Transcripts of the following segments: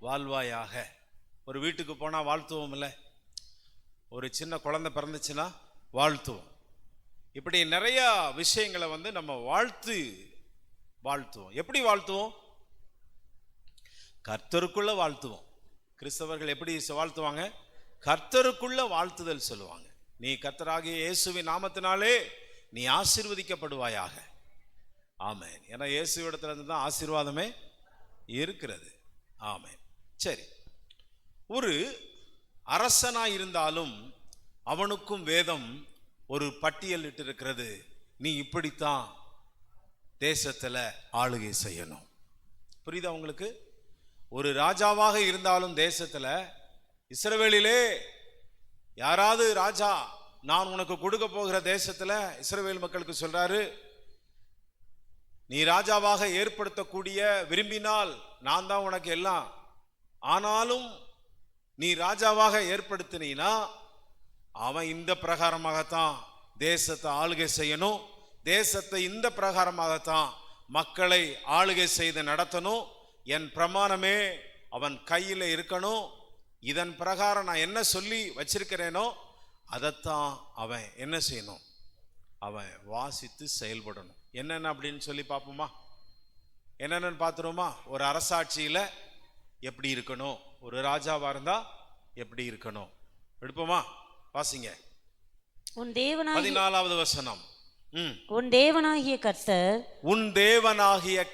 வாழ்வாயாக. ஒரு வீட்டுக்கு போனால் வாழ்த்துவோம் இல்லை, ஒரு சின்ன குழந்தை பிறந்துச்சுன்னா வாழ்த்துவோம். இப்படி நிறையா விஷயங்களை நம்ம வாழ்த்துவோம். எப்படி வாழ்த்துவோம்? கர்த்தருக்குள்ள வாழ்த்துவோம். கிறிஸ்தவர்கள் எப்படி வாழ்த்துவாங்க? கர்த்தருக்குள்ள வாழ்த்துதல் சொல்லுவாங்க. நீ கர்த்தராகிய இயேசுவின் நாமத்தினாலே நீ ஆசீர்வதிக்கப்படுவாயாக. ஆமென். ஏன்னா இயேசுவிடத்துல இருந்து தான் ஆசீர்வாதமே இருக்கிறது. ஆமென். சரி, ஒரு அரசனாய் இருந்தாலும் அவனுக்கும் வேதம் ஒரு பட்டியல் இட்டு இருக்கிறது. நீ இப்படித்தான் தேசத்துல ஆளுகை செய்யணும். புரியுதா உங்களுக்கு? ஒரு ராஜாவாக இருந்தாலும் தேசத்துல, இஸ்ரவேலிலே யாராவது ராஜா நான் உனக்கு கொடுக்க போகிற தேசத்துல இஸ்ரவேல் மக்களுக்கு சொல்றாரு, நீ ராஜாவாக ஏற்படுத்தக்கூடிய விரும்பினால் நான் தான் உனக்கு எல்லாம், ஆனாலும் நீ ராஜாவாக ஏற்படுத்தினா அவன் இந்த பிரகாரமாகத்தான் தேசத்தை ஆளுகை செய்யணும், தேசத்தை இந்த பிரகாரமாகத்தான் மக்களை ஆளுகை செய்து நடத்தணும், என் பிரமாணமே அவன் கையில் இருக்கணும், இதன் பிரகாரம் நான் என்ன சொல்லி வச்சிருக்கிறேனோ அதைத்தான் அவன் என்ன செய்யணும், அவன் வாசித்து செயல்படணும். என்னென்ன அப்படின்னு சொல்லி பார்ப்போமா? என்னென்னு பார்த்துருவோமா? ஒரு அரசாட்சியில் எப்படி இருக்கணும், ஒரு ராஜாவாக இருந்தா எப்படி இருக்கணும் எடுப்போமா? வாசிங்க. 14வது வசனம். உன் தேவனாகிய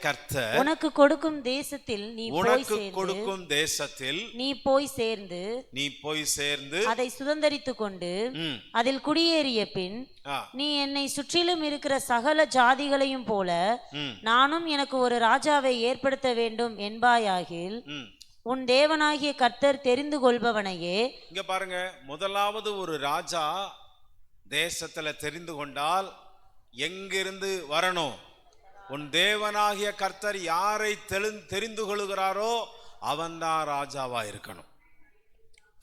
கர்த்தர் உனக்கு கொடுக்கும் தேசத்தில் நீ போய் சேர்ந்து அதை சுதந்தரித்துக் கொண்டு அதில் குடியேறிய பின் நீ என்னை சுற்றிலும் இருக்கிற சகல ஜாதிகளையும் போல நானும் எனக்கு ஒரு ராஜாவை ஏற்படுத்த வேண்டும் என்பாயாகில் உன் தேவனாகிய கர்த்தர் தெரிந்து கொள்பவனையே. இங்க பாருங்க, முதலாவது ஒரு ராஜா தேசத்துல தெரிந்து கொண்டால் எங்கிருந்து வரணும்? உன் தேவனாகிய கர்த்தர் யாரை தெரிந்து கொள்கிறாரோ அவன்தான் ராஜாவா இருக்கணும்.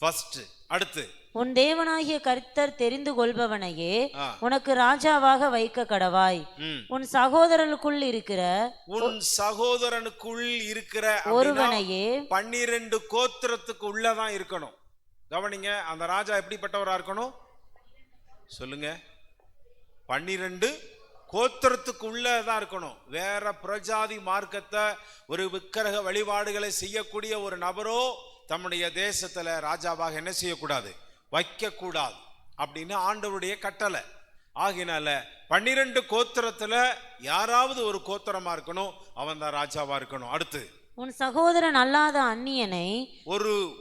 ஃபர்ஸ்ட். அடுத்து, உன் தேவனாகிய கர்த்தர் தெரிந்து கொள்பவனையே உனக்கு ராஜாவாக வைக்க கடவாய். உன் சகோதரனுக்குள் இருக்கிற ஒருவனையே 12 கோத்திரத்துக்கு உள்ளதான் இருக்கணும். கவனிங்க, அந்த ராஜா எப்படிப்பட்டவரா இருக்கணும் சொல்லுங்க? 12 கோத்திரத்துக்கு உள்ளதான் இருக்கணும். வேற பிரஜாதி மார்க்கத்தை, ஒரு விக்கிரக வழிபாடுகளை செய்யக்கூடிய ஒரு நபரோ தம்முடைய தேசத்துல ராஜாவாக என்ன செய்யக்கூடாது, வைக்க கூடாது அப்படின்னு ஆண்டவருடைய கட்டளை. ஆகினால 12 கோத்திரத்துல யாராவது ஒரு கோத்திரமா இருக்கணும், அவன் தான் ராஜாவா இருக்கணும். அடுத்து, உன் சகோதரன் அல்லாத அந்நியனை,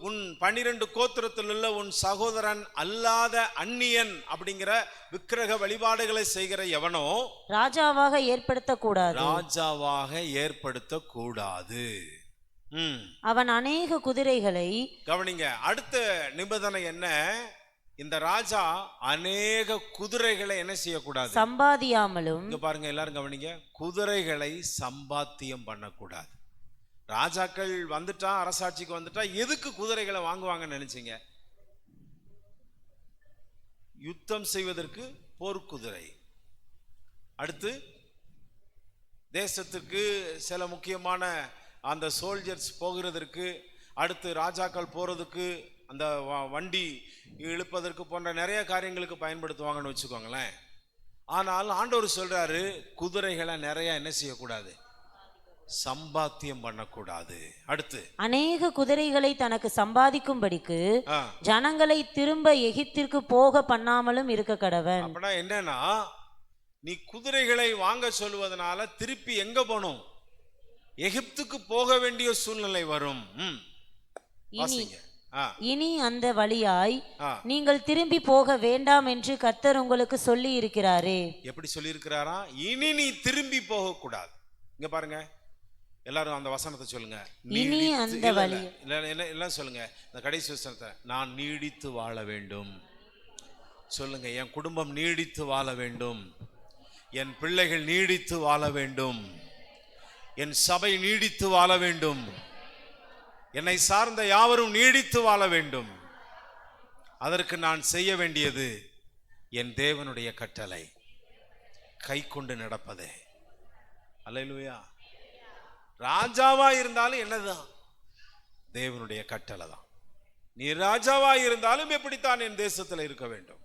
உன் 12 கோத்திரத்தில் உள்ள உன் சகோதரன் அல்லாத அந்நியன் அப்படிங்கிற விக்கிரக வழிபாடுகளை செய்கிற எவனோ ராஜாவாக ஏற்படுத்தக்கூடாது. அவன் அநேக குதிரைகளை, கவனிங்க, அடுத்த நிபந்தனை என்ன? இந்த ராஜா அநேக குதிரைகளை என்ன செய்யக்கூடாது, சம்பாதியாமலும். இங்க பாருங்க எல்லாரும் கவனிங்க, குதிரைகளை சம்பாத்தியம் பண்ணக்கூடாது. ராஜாக்கள் வந்துட்டா, அரசாட்சிக்கு வந்துட்டா எதுக்கு குதிரைகளை வாங்குவாங்கன்னு நினைச்சீங்க? யுத்தம் செய்வதற்கு போர்க்குதிரை. அடுத்து, தேசத்திற்கு சில முக்கியமான அந்த சோல்ஜர்ஸ் போகிறதற்கு, அடுத்து ராஜாக்கள் போறதுக்கு, அந்த வண்டி இழுப்பதற்கு போன்ற நிறைய காரியங்களுக்கு பயன்படுத்துவாங்கன்னு வச்சுக்கோங்களேன். ஆனால் ஆண்டவர் சொல்றாரு, குதிரைகளை நிறைய என்ன செய்யக்கூடாது, சம்பாத்தியம் பண்ணக்கூடாது. அடுத்து, அநேக குதிரைகளை தனக்கு சம்பாதிக்கும்படிக்கு ஜனங்களை திரும்ப எகிப்திற்கு போக பண்ணாமலும் இருக்க கடவன். அப்படின்னா என்னன்னா, நீ குதிரைகளை வாங்க சொல்வதனால திருப்பி எங்க போகணும், எகிப்துக்கு போக வேண்டிய சூழ்நிலை வரும். இனி அந்த வழியாய் நீங்கள் திரும்பி போக வேண்டாம் என்று கர்த்தர் உங்களுக்கு சொல்லி இருக்கிறாரே. எப்படி சொல்லி இருக்கிறாரா? இனி நீ திரும்பி போக கூடாது. இங்க பாருங்க, எல்லாரும் அந்த வசனத்தை சொல்லுங்க. இனி அந்த வழி எல்லாம் சொல்லுங்க, இந்த கடைசி வசனத்தை. நான் நீடித்து வாழ வேண்டும் சொல்லுங்க. என் குடும்பம் நீடித்து வாழ வேண்டும், என் பிள்ளைகள் நீடித்து வாழ வேண்டும், என் சபை நீடித்து வாழ வேண்டும், என்னை சார்ந்த யாவரும் நீடித்து வாழ வேண்டும். அதற்கு நான் செய்ய வேண்டியது என் தேவனுடைய கட்டளை கை கொண்டு நடப்பதே. அல்லேலூயா. ராஜாவா இருந்தாலும் என்னதான், தேவனுடைய கட்டளை தான். நீ ராஜாவா இருந்தாலும் எப்படித்தான் என் தேசத்துல இருக்க வேண்டும்.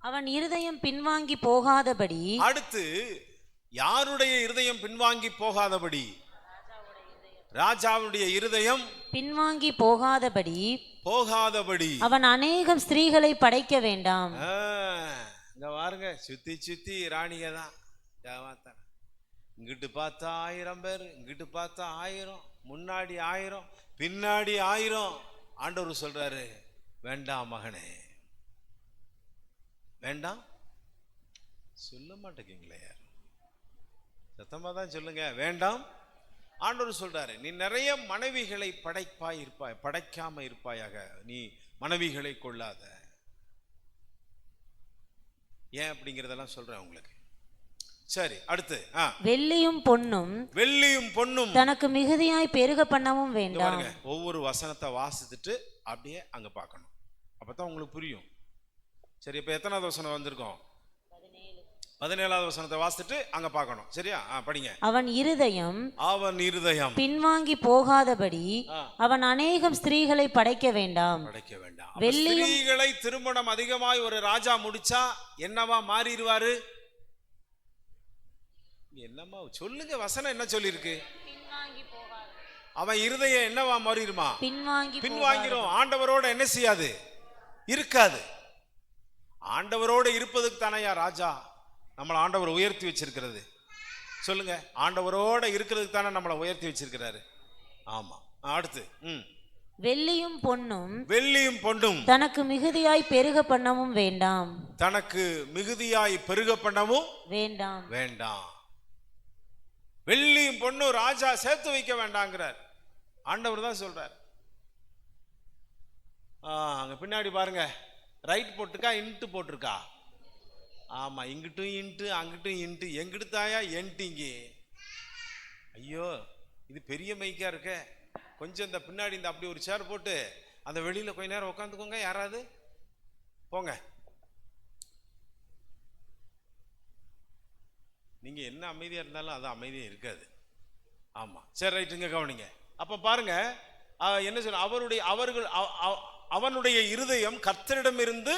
அவன் இருதயம் பின்வாங்கி போகாதபடி. அடுத்து யாருடைய இருதயம் பின்வாங்கி போகாதபடி? ராஜாவுடைய இருதயம் பின்வாங்கி போகாதபடி அவன் அநேகம் ஸ்திரீகளை படைக்க வேண்டாம். இங்க பாருங்க, சுத்தி சுத்தி ராணிக தான். இங்கிட்டு பார்த்தா 1000 பேர், இங்கிட்டு பார்த்தா 1000, முன்னாடி 1000, பின்னாடி 1000. ஆண்டவர் சொல்றாரு, வேண்டாம் மகனே, வேண்டாம். சொல்ல மாட்டேங்கீங்களே, யார் சத்தமா தான் சொல்லுங்க, வேண்டாம். ஆண்டவர் சொல்றாரு, நீ நிறைய மனைவிகளை படைக்காம இருப்பாயாக, நீ மனைவிகளை கொள்ளாத. ஏன் அப்படிங்கறதெல்லாம் சொல்றேன் உங்களுக்கு. சரி, அடுத்து வெள்ளியும் பொன்னும் தனக்கு மிகுதியாய் பெருக பண்ணவும் வேண்டாம். ஒவ்வொரு வசனத்தை வாசித்துட்டு அப்படியே அங்க பார்க்கணும், அப்பதான் உங்களுக்கு புரியும். சரி, இப்ப எத்தனாவது வசனம் வந்திருக்கோம்? 17வது வசனத்தை வாசித்துட்டு அங்க பார்க்கணும். சரியா? படிங்க. அவன் இருதயம் பின்வாங்கி போகாதபடி அவன் அநேகம் ஸ்திரீகளை படைக்க வேண்டாம். ஸ்திரீகளை திருமணம் அதிகமாய் ஒரு ராஜா முடிச்சா என்னவா மாறிடுவாரு? என்னமா சொல்லுங்க, வசனம் என்ன சொல்லிருக்கு? அவன் இருதயம் என்னவா மாறிடுமா? பின்வாங்கிரும். ஆண்டவரோட என்ன செய்யாது? இருக்காது. ஆண்டவரோட இருப்பதுக்கு தானையா ராஜா நம்மளை ஆண்டவர் உயர்த்தி வச்சிருக்கிறது. சொல்லுங்க, ஆண்டவரோட இருக்கிறதுக்கு தானே நம்மளை உயர்த்தி வச்சிருக்கிறாரு. ஆமா. அடுத்து வெள்ளியும் பொன்னும் தனக்கு மிகுதியாய் பெருக பண்ணவும் வேண்டாம். வெள்ளியும் பொண்ணும் ராஜா சேர்த்து வைக்க வேண்டாங்கிறார். ஆண்டவர் தான் சொல்றார். அங்க பின்னாடி பாருங்க, ரைட் போட்டுக்கா இன்ட்டு போட்டிருக்கா? ஆமா, இங்கிட்டும் இன்ட்டு அங்கிட்டும் இன்ட்டு. எங்கிட்டு தாயா என்ட்டிங்க? ஐயோ, இது பெரிய மைக்கா இருக்க. கொஞ்சம் இந்த பின்னாடி இந்த அப்படி ஒரு சேர் போட்டு அந்த வெளியில கொஞ்ச நேரம் உட்காந்துக்கோங்க. யாராவது போங்க. நீங்க என்ன அமைதியா இருந்தாலும் அது அமைதியா இருக்காது. ஆமா, சரி, ரைட்டுங்க, கவனிங்க. அப்ப பாருங்க, என்ன சொல்ல, அவனுடைய இருதயம் கர்த்தரிடமிருந்து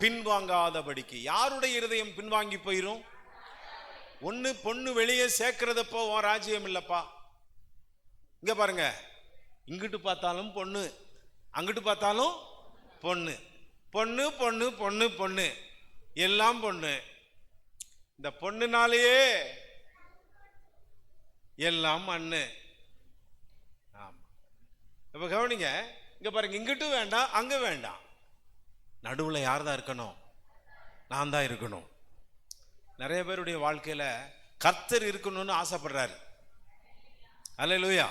பின்வாங்காதபடிக்கு. யாருடைய இருதயம் பின்வாங்கி போயிரும்? ஒண்ணு பொண்ணு வெளியே சேர்க்கிறதப்போ உன் ராஜ்யம் இல்லப்பா. இங்க பாருங்க, இங்கிட்டு பார்த்தாலும் பொண்ணு, அங்கிட்டு பார்த்தாலும் பொண்ணு, பொண்ணு பொண்ணு பொண்ணு பொண்ணு, எல்லாம் பொண்ணு. இந்த பொண்ணுனாலேயே எல்லாம் மண்ணு. ஆமா, இப்ப கவனிங்க, இங்க பாருங்க, இங்கிட்டும் வேண்டாம் அங்க வேண்டாம், நடுவுல யார் தான் இருக்கணும்? நான் தான் இருக்கணும். நிறைய பேருடைய வாழ்க்கையில கர்த்தர் இருக்கணும்னு ஆசைப்படுறாரு. அல்லேலூயா.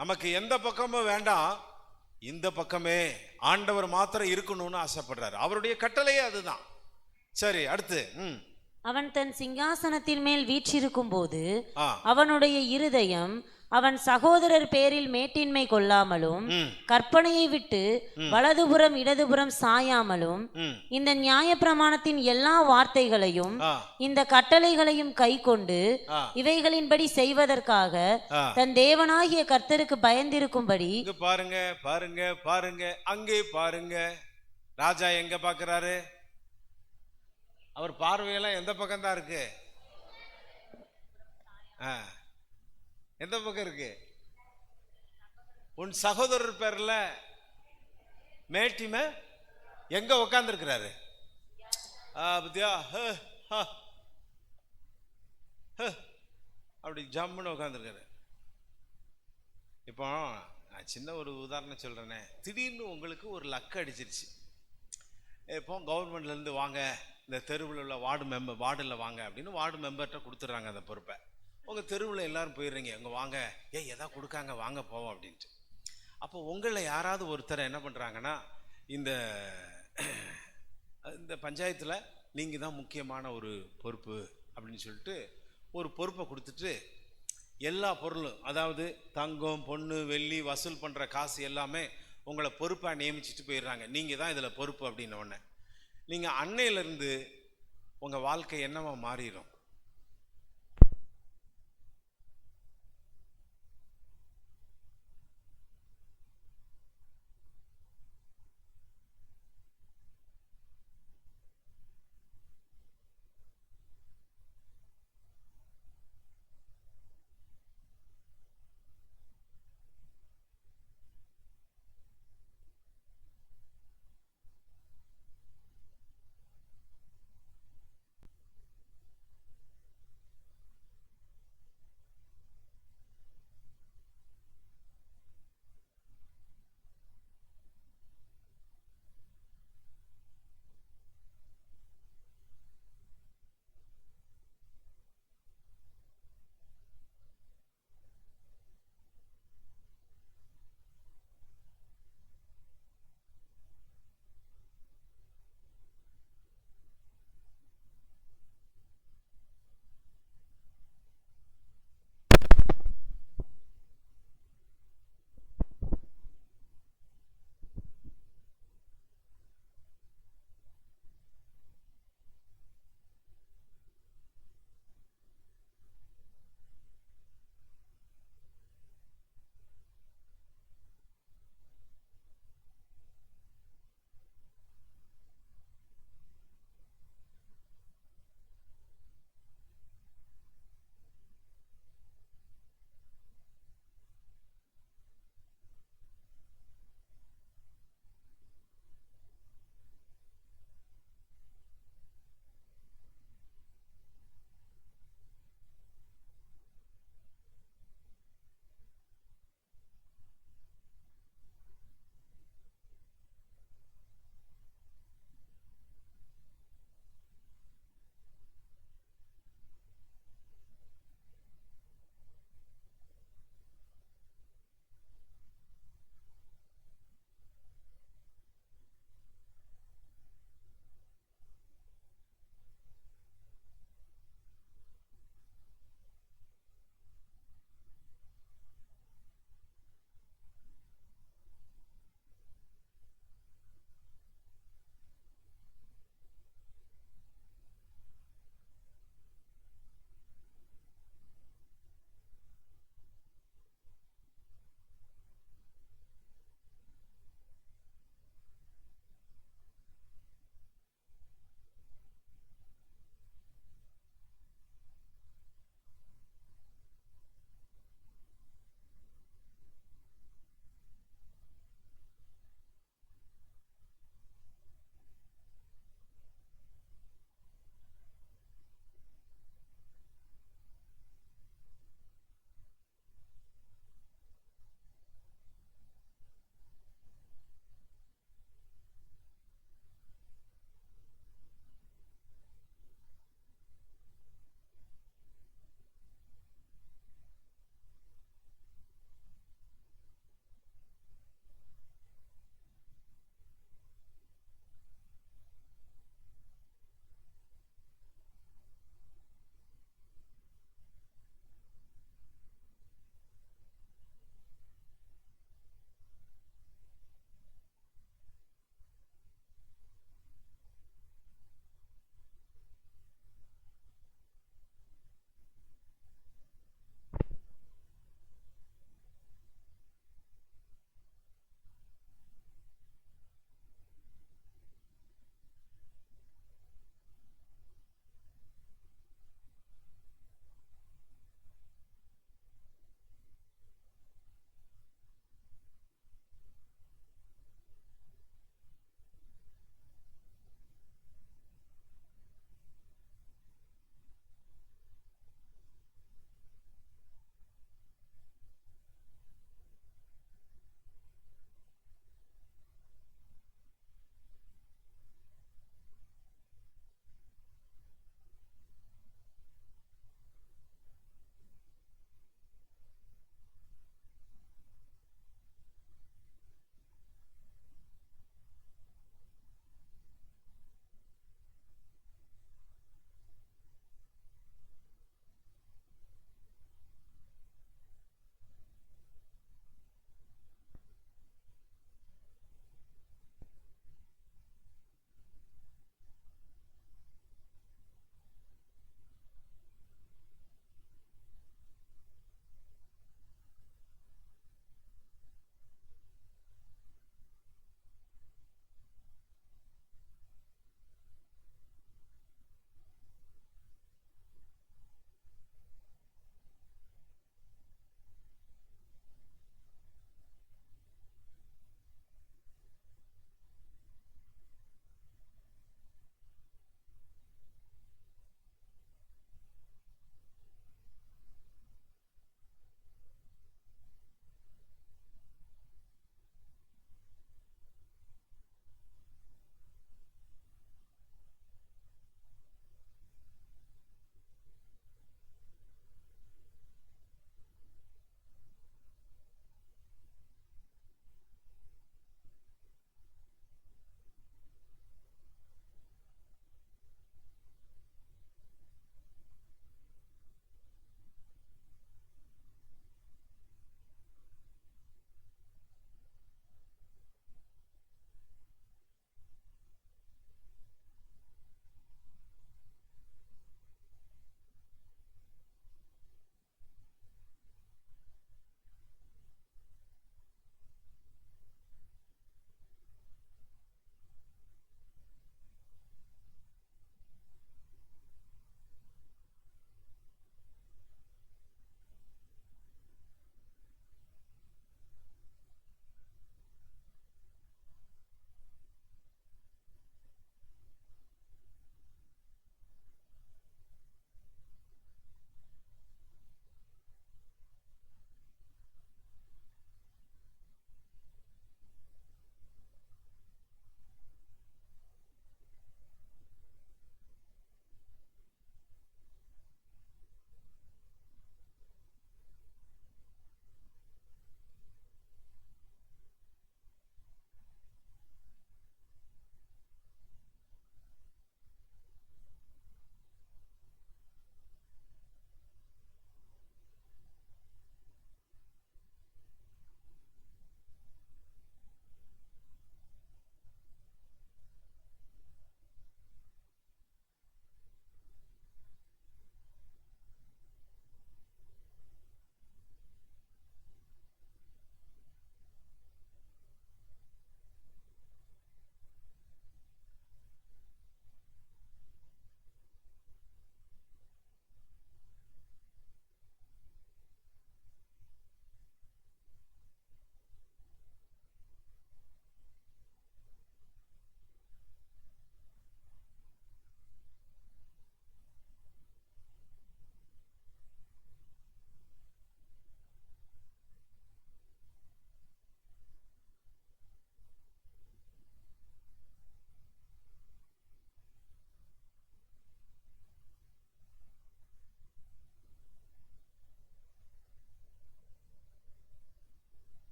நமக்கு எந்த பக்கமும் வேண்டாம், இந்த பக்கமே ஆண்டவர் மாத்திரம் இருக்கணும்னு ஆசைப்படுறாரு. அவருடைய கட்டளையே அதுதான். சரி, அடுத்து அவன் தன் சிங்காசனத்தின் மேல் வீற்றிருக்கும் போது அவனுடைய இருதயம் அவன் சகோதரர் பேரில் மேட்டின்மை கொள்ளாமலும் கற்பனையை விட்டு வலதுபுறம் இடதுபுறம் சாயாமலும் இந்த நியாயப்பிரமாணத்தின் எல்லா வார்த்தைகளையும் இந்த கட்டளைகளையும் கை கொண்டு இவைகளின்படி செய்வதற்காக தன் தேவனாகிய கர்த்தருக்கு பயந்திருக்கும்படி. பாருங்க பாருங்க பாருங்க, அங்கே பாருங்க, ராஜா எங்க பாக்குறாரு? அவர் பார்வையெல்லாம் எந்த பக்கம் தான் இருக்கு? எந்த பக்கம் இருக்கு? உன் சகோதரர் பேர்ல மேட்டிமை எங்க உட்கார்ந்து இருக்கிறாரு? அப்படி ஜம்முன்னு உட்காந்துருக்காரு. இப்போ நான் சின்ன ஒரு உதாரணம் சொல்றேனே, திடீர்னு உங்களுக்கு ஒரு லக்கு அடிச்சிருச்சு. இப்போ கவர்மெண்ட்ல இருந்து வாங்க, இந்த தெருவில் உள்ள வார்டில் வாங்க அப்படின்னு வார்டு மெம்பர்கிட்ட கொடுத்துட்றாங்க அந்த பொறுப்பை. உங்கள் தெருவில் எல்லாரும் போயிடுறீங்க, இங்கே வாங்க, எதா கொடுக்காங்க, வாங்க போவோம் அப்படின்ட்டு. அப்போ உங்களில் யாராவது ஒருத்தரை என்ன பண்ணுறாங்கன்னா, இந்த பஞ்சாயத்தில் நீங்கள் தான் முக்கியமான ஒரு பொறுப்பு அப்படின்னு சொல்லிட்டு ஒரு பொறுப்பை கொடுத்துட்டு எல்லா பொருளும், அதாவது தங்கம் பொண்ணு வெள்ளி வசூல் பண்ணுற காசு எல்லாமே உங்களை பொறுப்பாக நியமிச்சுட்டு போயிடுறாங்க. நீங்கள் தான் இதில் பொறுப்பு அப்படின்ன உடனே நீங்கள் அன்னையிலேருந்து உங்கள் வாழ்க்கை என்னவா மாறிடும்?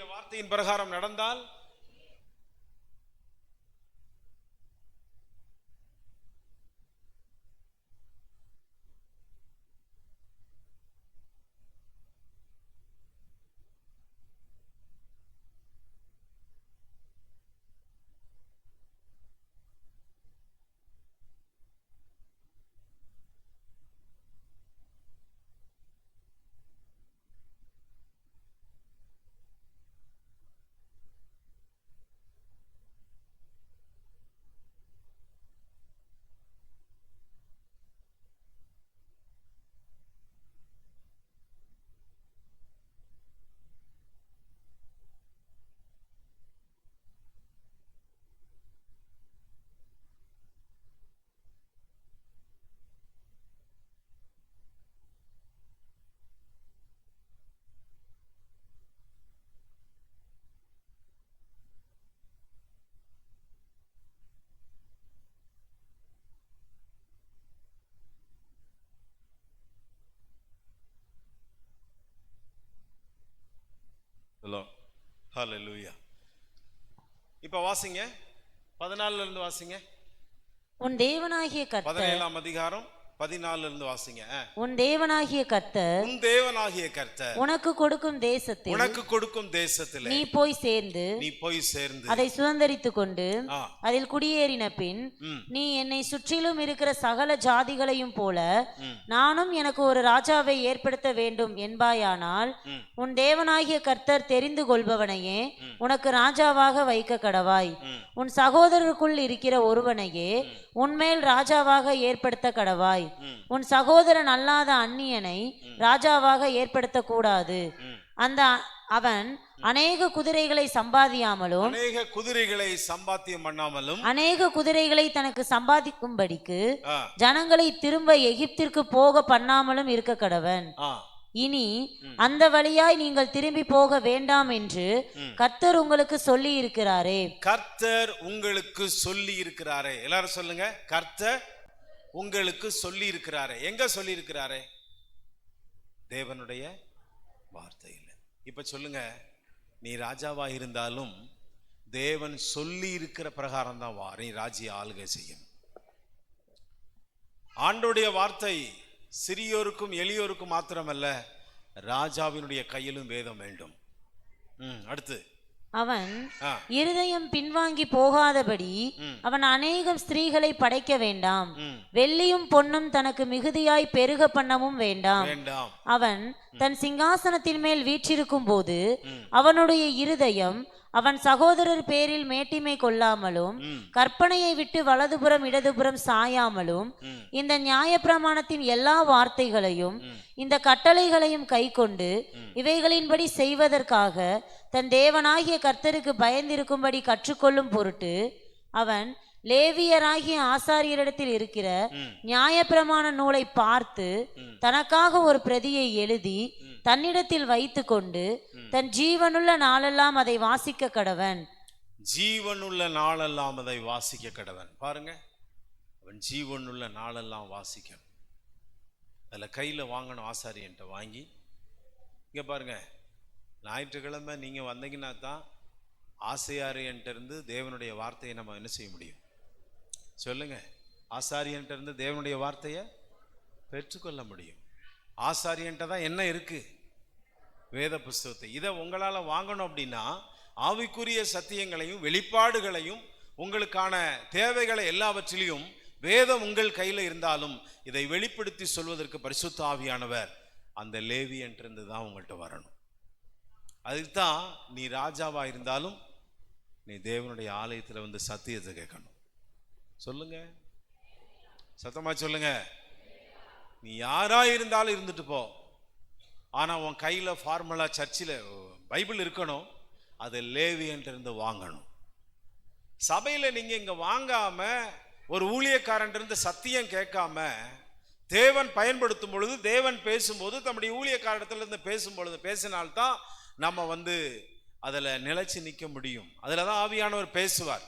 தேவனுடைய வார்த்தையின் பிரகாரம் நடந்தால் ஹல்லேலூயா. இப்ப வாசிங்க 14 இருந்து வாசிங்க. உன் தேவனாகிய கர்த்தர் 17ஆம் அதிகாரம் 14 இருந்து வாசிங்க. உன் தேவனாகிய கர்த்தர் உனக்கு கொடுக்கும் தேசத்தில் நீ போய் சேர்ந்து அதை சுதந்தரித்துக் கொண்டு அதில் குடியேறின பின் நீ என்னை சுற்றிலும் இருக்கிற சகல ஜாதிகளையும் போல நானும் எனக்கு ஒரு ராஜாவை ஏற்படுத்த வேண்டும் என்பாயானால் உன் தேவனாகிய கர்த்தர் தெரிந்து கொள்பவனையே உனக்கு ராஜாவாக வைக்க கடவாய். உன் சகோதரருக்குள் இருக்கிற ஒருவனையே உன்மேல் ராஜாவாக ஏற்படுத்த கடவாய். உன் சகோதரன் அல்லாத அந்நியனை ராஜாவாக ஏற்படுத்த கூடாது. அவன் அநேக குதிரைகளை சம்பாதியாமலும் அநேக குதிரைகளை தனக்கு சம்பாதிக்கும்படிக்கு ஜனங்களை திரும்ப எகிப்திற்கு போக பண்ணாமலும் இருக்க கடவன். இனி அந்த வழியாய் நீங்கள் திரும்பி போக வேண்டாம் என்று கர்த்தர் உங்களுக்கு சொல்லி இருக்கிறாரே. எல்லாரும் சொல்லுங்க, கர்த்தர் உங்களுக்கு சொல்லி இருக்கிறாரே. எங்க சொல்லி இருக்கிறாரே? தேவனுடைய வார்த்தையில். இப்ப சொல்லுங்க, நீ ராஜாவா இருந்தாலும் தேவன் சொல்லி இருக்கிற பிரகாரம் தான் நீ ராஜ்ய ஆளுகை செய்யும். ஆண்டோடைய வார்த்தை சிறியோருக்கும் எளியோருக்கும் மாத்திரமல்ல, ராஜாவினுடைய கையிலும் வேதம் வேண்டும். அடுத்து அவன் இருதயம் பின்வாங்கி போகாதபடி அவன் அநேகம் ஸ்திரீகளை படைக்க வேண்டாம். வெள்ளியும் பொன்னும் தனக்கு மிகுதியாய் பெருக பண்ணவும் வேண்டாம். அவன் தன் சிங்காசனத்தின் மேல் வீற்றிருக்கும் போது அவனுடைய இருதயம் அவன் சகோதரர் பேரில் மேட்டிமை கொள்ளாமலும் கற்பனையை விட்டு வலதுபுறம் இடதுபுறம் சாயாமலும் இந்த நியாயப்பிரமாணத்தின் எல்லா வார்த்தைகளையும் இந்த கட்டளைகளையும் கைக்கொண்டு இவைகளின்படி செய்வதற்காக தன் தேவனாகிய கர்த்தருக்கு பயந்திருக்கும்படி கற்றுக்கொள்ளும் பொருட்டு அவன் லேவியராகிய ஆசாரியரிடத்தில் இருக்கிற நியாயப்பிரமாண நூலை பார்த்து தனக்காக ஒரு பிரதியை எழுதி தன்னிடத்தில் வைத்து கொண்டு தன் ஜீவனுள்ள நாளெல்லாம் அதை வாசிக்க கடவன். பாருங்க, அவன் ஜீவனுள்ள நாளெல்லாம் வாசிக்கணும். அதுல கையில வாங்கணும். ஆசாரியன்ட்ட வாங்கி இங்க பாருங்க, ஞாயிற்றுக்கிழமை நீங்க வந்தீங்கன்னா தான் ஆசாரியன்ட்ட இருந்து தேவனுடைய வார்த்தையை நம்ம என்ன செய்ய முடியும்? சொல்லுங்க. ஆசாரியன்ட்ட இருந்து தேவனுடைய வார்த்தையை பெற்றுக்கொள்ள முடியும். ஆசாரியன்ட்ட தான் என்ன இருக்கு? வேத புஸ்தகத்தை. இதை உங்களால வாங்கணும் அப்படின்னா ஆவிக்குரிய சத்தியங்களையும் வெளிப்பாடுகளையும் உங்களுக்கான தேவைகளை எல்லாவற்றிலையும் வேதம் உங்கள் கையில இருந்தாலும் இதை வெளிப்படுத்தி சொல்வதற்கு பரிசுத்த ஆவியானவர் அந்த லேவியன்றிருந்து தான் உங்கள்கிட்ட வரணும். அதுக்கு தான் நீ ராஜாவா இருந்தாலும் நீ தேவனுடைய ஆலயத்தில் வந்து சத்தியத்தை கேட்கணும். சொல்லுங்க, சத்தமா சொல்லுங்க. நீ யாரா இருந்தாலும் இருந்துட்டு போ, ஆனா உன் கையில ஃபார்முலா சர்ச்சில் பைபிள் இருக்கணும். அதை லேவியன்ட்டு இருந்து வாங்கணும். சபையில நீங்க இங்க வாங்காம ஒரு ஊழியக்காரன் இருந்து சத்தியம் கேட்காம தேவன் பயன்படுத்தும் பொழுது, தேவன் பேசும்போது, தம்முடைய ஊழியக்காரத்துல இருந்து பேசினால்தான் நம்ம வந்து அதுல நிலைச்சு நிற்க முடியும். அதுலதான் ஆவியானவர் பேசுவார்.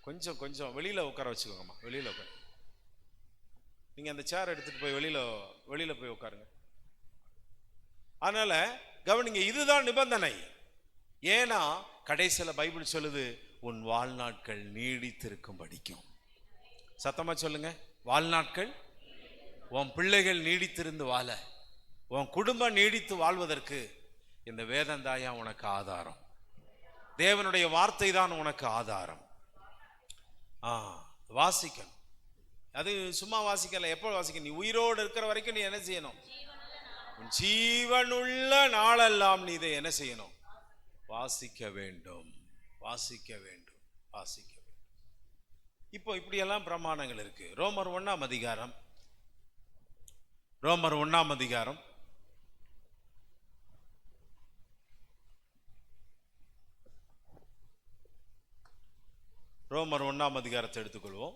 கொஞ்சம் கொஞ்சம் வெளியில உட்கார வச்சுக்கோங்கம்மா. வெளியில உட்கார, நீங்க அந்த சேர் எடுத்துட்டு போய் வெளியில போய் உட்காருங்க. அதனால கவனிங்க, இதுதான் நிபந்தனை. ஏன்னா கடைசியில் பைபிள் சொல்லுது, உன் வாழ்நாட்கள் நீடித்திருக்கும் படிக்கும். சத்தமா சொல்லுங்க, வாழ்நாட்கள். உன் பிள்ளைகள் நீடித்திருந்து வாழ, உன் குடும்பம் நீடித்து வாழ்வதற்கு இந்த வேதந்தாயா உனக்கு ஆதாரம். தேவனுடைய வார்த்தை தான் உனக்கு ஆதாரம். வாசிக்கணும். அது சும்மா வாசிக்கல. எப்போ வாசிக்க? நீ உயிரோடு இருக்கிற வரைக்கும் நீ என்ன செய்யணும்? ஜீவனுள்ள நாளெல்லாம் நீ இதை என்ன செய்யணும்? வாசிக்க வேண்டும், வாசிக்க வேண்டும், வாசிக்க வேண்டும். இப்போ இப்படியெல்லாம் பிரமாணங்கள் இருக்கு. ரோமர் 1ஆம் அதிகாரம், ரோமர் 1ஆம் அதிகாரம் ரோமர் 1ஆம் அதிகாரத்தை எடுத்துக்கொள்வோம்.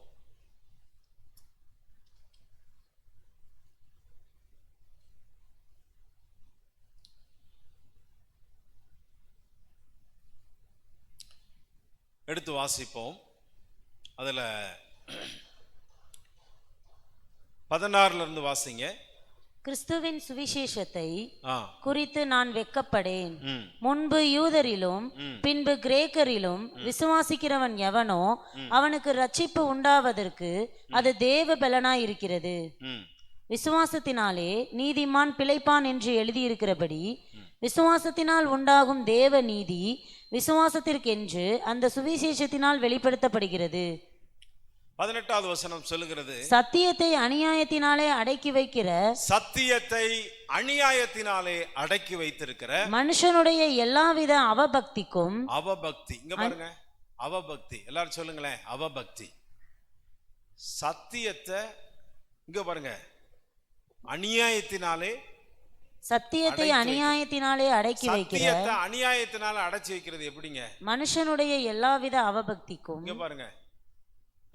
எடுத்து வாசிப்போம். அதுல 16 இருந்து வாசிங்க. கிறிஸ்துவின் சுவிசேஷத்தை குறித்து நான் வெட்கப்படேன். முன்பு யூதரிலும் பின்பு கிரேக்கரிலும் விசுவாசிக்கிறவன் எவனோ அவனுக்கு ரட்சிப்பு உண்டாவதற்கு அது தேவ பலனாய் இருக்கிறது. விசுவாசத்தினாலே நீதிமான் பிழைப்பான் என்று எழுதியிருக்கிறபடி விசுவாசத்தினால் உண்டாகும் தேவ நீதி விசுவாசத்திற்கென்று அந்த சுவிசேஷத்தினால் வெளிப்படுத்தப்படுகிறது. 18வது வசனம் சொல்லுகிறது, சத்தியத்தை அநியாயத்தினாலே அடக்கி வைக்கிற, சத்தியத்தை அநியாயத்தினாலே அடக்கி வைத்திருக்கிற மனுஷனுடைய எல்லாவித அவபக்திக்கும். அவபக்தி, இங்க பாருங்க, அவபக்தி. எல்லாரும் சொல்லுங்களேன், அவபக்தி. சத்தியத்தை இங்க பாருங்க, அநியாயத்தினாலே, சத்தியத்தை அநியாயத்தினாலே அடக்கி வைக்கிற, அநியாயத்தினால அடைச்சி வைக்கிறது எப்படிங்க? மனுஷனுடைய எல்லாவித அவபக்திக்கும். இங்க பாருங்க,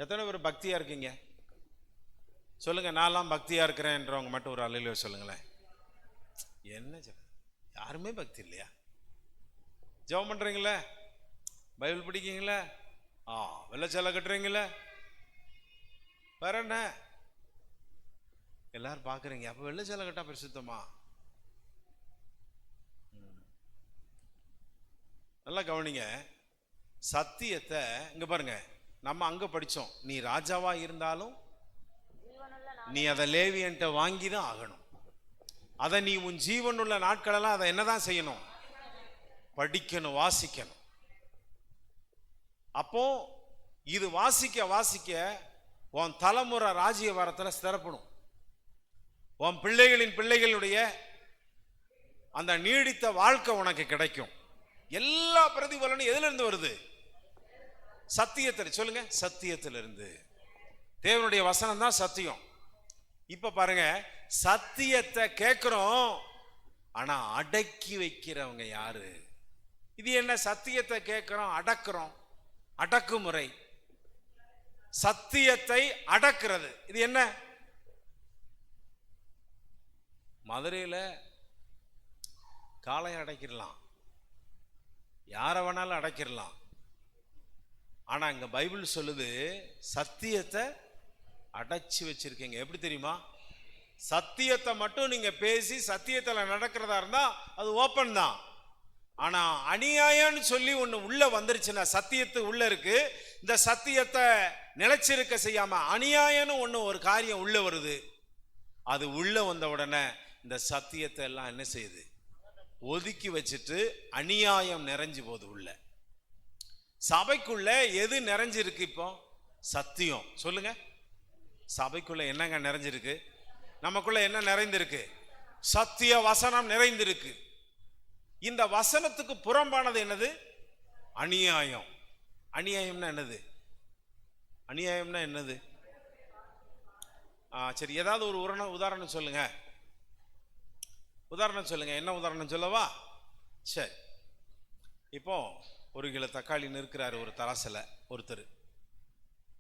எத்தனை பேர் பக்தியா இருக்கீங்க? சொல்லுங்க, நான்லாம் பக்தியா இருக்கிறேன்றவங்க மட்டும் ஒரு அல்லேலூயா சொல்லுங்களேன். என்ன யாருமே பக்தி இல்லையா? ஜெபம் பண்றீங்களே, பைபிள் படிக்கீங்களே, வெள்ளச்சாலை கட்டுறீங்களே, வேற என்ன எல்லாரும் பாக்குறீங்க. அப்ப வெள்ளச்சாலை கட்டா பரிசுத்தமா? நல்லா கவனிங்க, சத்தியத்தை இங்க பாருங்க. நம்ம அங்க படிச்சோம், நீ ராஜாவா இருந்தாலும் நீ அதை லேவியன்ட்ட வாங்கி தான் ஆகணும். அதை நீ உன் ஜீவனுள்ள நாட்களெல்லாம் அதை என்னதான் செய்யணும்? படிக்கணும், வாசிக்கணும். அப்போ இது வாசிக்க வாசிக்க உன் தலைமுறை ராஜ்ய வாரத்தில் ஸ்திரப்படும். உன் பிள்ளைகளின் பிள்ளைகளுடைய அந்த நீடித்த வாழ்க்கை உனக்கு கிடைக்கும். எல்லா பிரதிபலனும் எதுல இருந்து வருது? சத்தியத்தில். சொல்லுங்க, சத்தியத்திலிருந்து. தேவனுடைய வசனம் தான் சத்தியம். இப்ப பாருங்க, சத்தியத்தை கேட்கிறோம், ஆனா அடக்கி வைக்கிறவங்க யாரு? இது என்ன? சத்தியத்தை கேட்கிறோம், அடக்குறோம், அடக்குமுறை. சத்தியத்தை அடக்கிறது இது என்ன? மதுரையில காளையை அடக்கிடலாம், யாரை வேணாலும் அடக்கிடலாம். ஆனா இங்க பைபிள் சொல்லுது, சத்தியத்தை அடைச்சி வச்சிருக்கீங்க. எப்படி தெரியுமா? சத்தியத்தை மட்டும் நீங்க பேசி சத்தியத்துல நடக்கிறதா இருந்தா அது ஓப்பன் தான். ஆனா அநியாயம்னு சொல்லி ஒண்ணு உள்ள வந்துருச்சுன்னா, சத்தியத்து உள்ள இருக்கு, இந்த சத்தியத்தை நிலைச்சிருக்க செய்யாம அநியாயம்னு ஒண்ணு ஒரு காரியம் உள்ள வருது. அது உள்ள வந்த உடனே இந்த சத்தியத்தை எல்லாம் என்ன செய்யுது? ஒதுக்கி வச்சுட்டு அநியாயம் நிறைஞ்சு போகுது உள்ள. சபைக்குள்ள எது நிறைஞ்சிருக்கு? இப்போ சத்தியம். சொல்லுங்க, சபைக்குள்ள என்னங்க நிறைஞ்சிருக்கு? நமக்குள்ள என்ன நிறைந்திருக்கு? சத்திய வசனம் நிறைந்திருக்கு. இந்த வசனத்துக்கு புறம்பானது என்னது? அநியாயம். அநியாயம்னா என்னது? அநியாயம்னா என்னது? சரி, ஏதாவது ஒரு உதாரணம் சொல்லுங்க. உதாரணம் சொல்லுங்க. என்ன உதாரணம் சொல்லவா? சரி, இப்போ 1 கிலோ தக்காளி நிற்கிறாரு ஒரு தராசில். ஒருத்தர்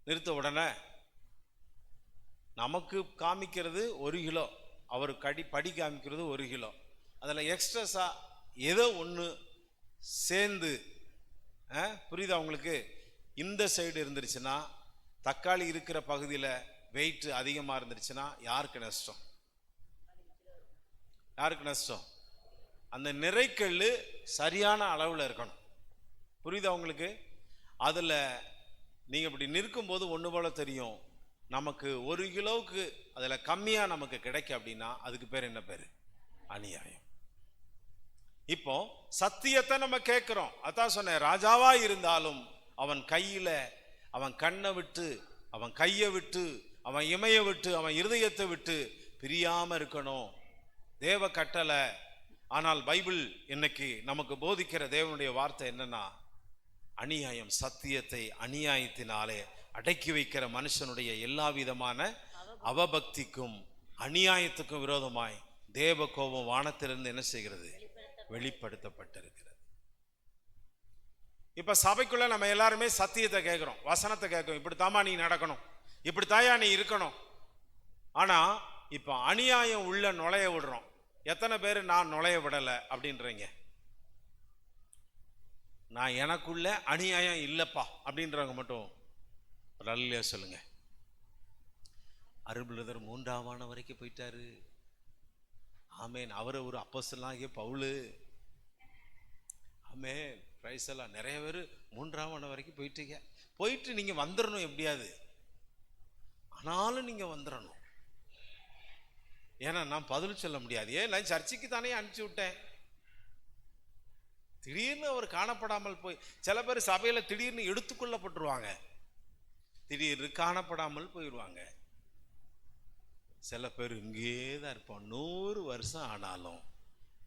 நிறுத்த உடனே நமக்கு காமிக்கிறது 1 கிலோ, அவர் படி காமிக்கிறது 1 கிலோ. அதில் எக்ஸ்ட்ரஸா ஏதோ ஒன்று சேர்ந்து, புரியுதா உங்களுக்கு? இந்த சைடு இருந்துருச்சுன்னா, தக்காளி இருக்கிற பகுதியில் வெயிட் அதிகமாக இருந்துருச்சுன்னா யாருக்கு நஷ்டம்? யாருக்கு நஷ்டம்? அந்த நிறைக்கல் சரியான அளவில் இருக்கணும். புரியுதா உங்களுக்கு? அதில் நீங்கள் இப்படி நிற்கும்போது ஒன்று போல தெரியும். நமக்கு 1 கிலோவுக்கு அதில் கம்மியாக நமக்கு கிடைக்கும் அப்படின்னா அதுக்கு பேர் என்ன பேர்? அநியாயம். இப்போ சத்தியத்தை நம்ம கேட்கிறோம். அதான் சொன்னேன், ராஜாவா இருந்தாலும் அவன் கையில அவன் கண்ணை விட்டு, அவன் கையை விட்டு, அவன் இமைய விட்டு, அவன் இருதயத்தை விட்டு பிரியாம இருக்கணும். தேவ கட்டளை. ஆனால் பைபிள் இன்னைக்கு நமக்கு போதிக்கிற தேவனுடைய வார்த்தை என்னன்னா, அநியாயம், சத்தியத்தை அநியாயத்தினாலே அடக்கி வைக்கிற மனுஷனுடைய எல்லா விதமான அவபக்திக்கும் அநியாயத்துக்கும் விரோதமாய் தேவ கோபம் வானத்திலிருந்து என்ன செய்கிறது? வெளிப்படுத்தப்பட்டிருக்கிறது. இப்ப சபைக்குள்ள நம்ம எல்லாருமே சத்தியத்தை கேட்கிறோம், வசனத்தை கேட்கிறோம். இப்படித்தாமா நீ நடக்கணும், இப்படித்தாயா நீ இருக்கணும். ஆனா இப்ப அநியாயம் உள்ள நுழைய விடுறோம். எத்தனை பேர் நான் நுழைய விடலை அப்படின்றீங்க? நான் எனக்குள்ள அநியாயம் இல்லப்பா அப்படின்றவங்க மட்டும் நல்ல சொல்லுங்க. அருள்பிரதர் 3ஆம் வானம் வரைக்கும் போயிட்டாரு. ஆமேன். அவரை ஒரு அப்போஸ்தலனாகிய பவுல். ஆமேன். பிரைஸ் எல்லாம். நிறைய பேர் 3ஆம் வானம் வரைக்கும் போயிட்டீங்க. போயிட்டு நீங்க வந்துடணும் எப்படியாது. ஆனாலும் நீங்க வந்துடணும். ஏன்னா நான் பதில் சொல்ல முடியாது. ஏன் நான் சர்ச்சைக்கு தானே அனுப்பிச்சு விட்டேன். திடீர்னு அவர் காணப்படாமல் போய், சில பேர் சபையில திடீர்னு எடுத்துக்கொள்ளப்பட்டுருவாங்க, திடீர்னு காணப்படாமல் போயிடுவாங்க. சில பேர் இங்கேயே தான் இருப்போம். 100 வருஷம் ஆனாலும்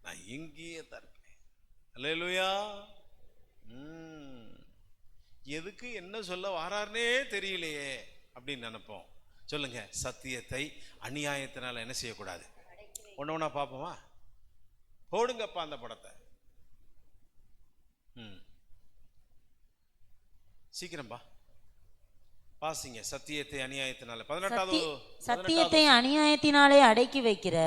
நான் இங்கேயே தான் இருப்பேன். அல்லேலூயா. எதுக்கு என்ன சொல்ல வாராருன்னே தெரியலையே அப்படின்னு நினைப்போம். சொல்லுங்க, சத்தியத்தை அநியாயத்தினால என்ன செய்யக்கூடாது? ஒன்று ஒன்றா பார்ப்போமா? போடுங்கப்பா அந்த படத்தை. சீக்கிரம்பா வாசிங்க. சத்தியத்தை அநியாயத்தினால 18வது. சத்தியத்தை அநியாயத்தினாலே அடக்கி வைக்கிற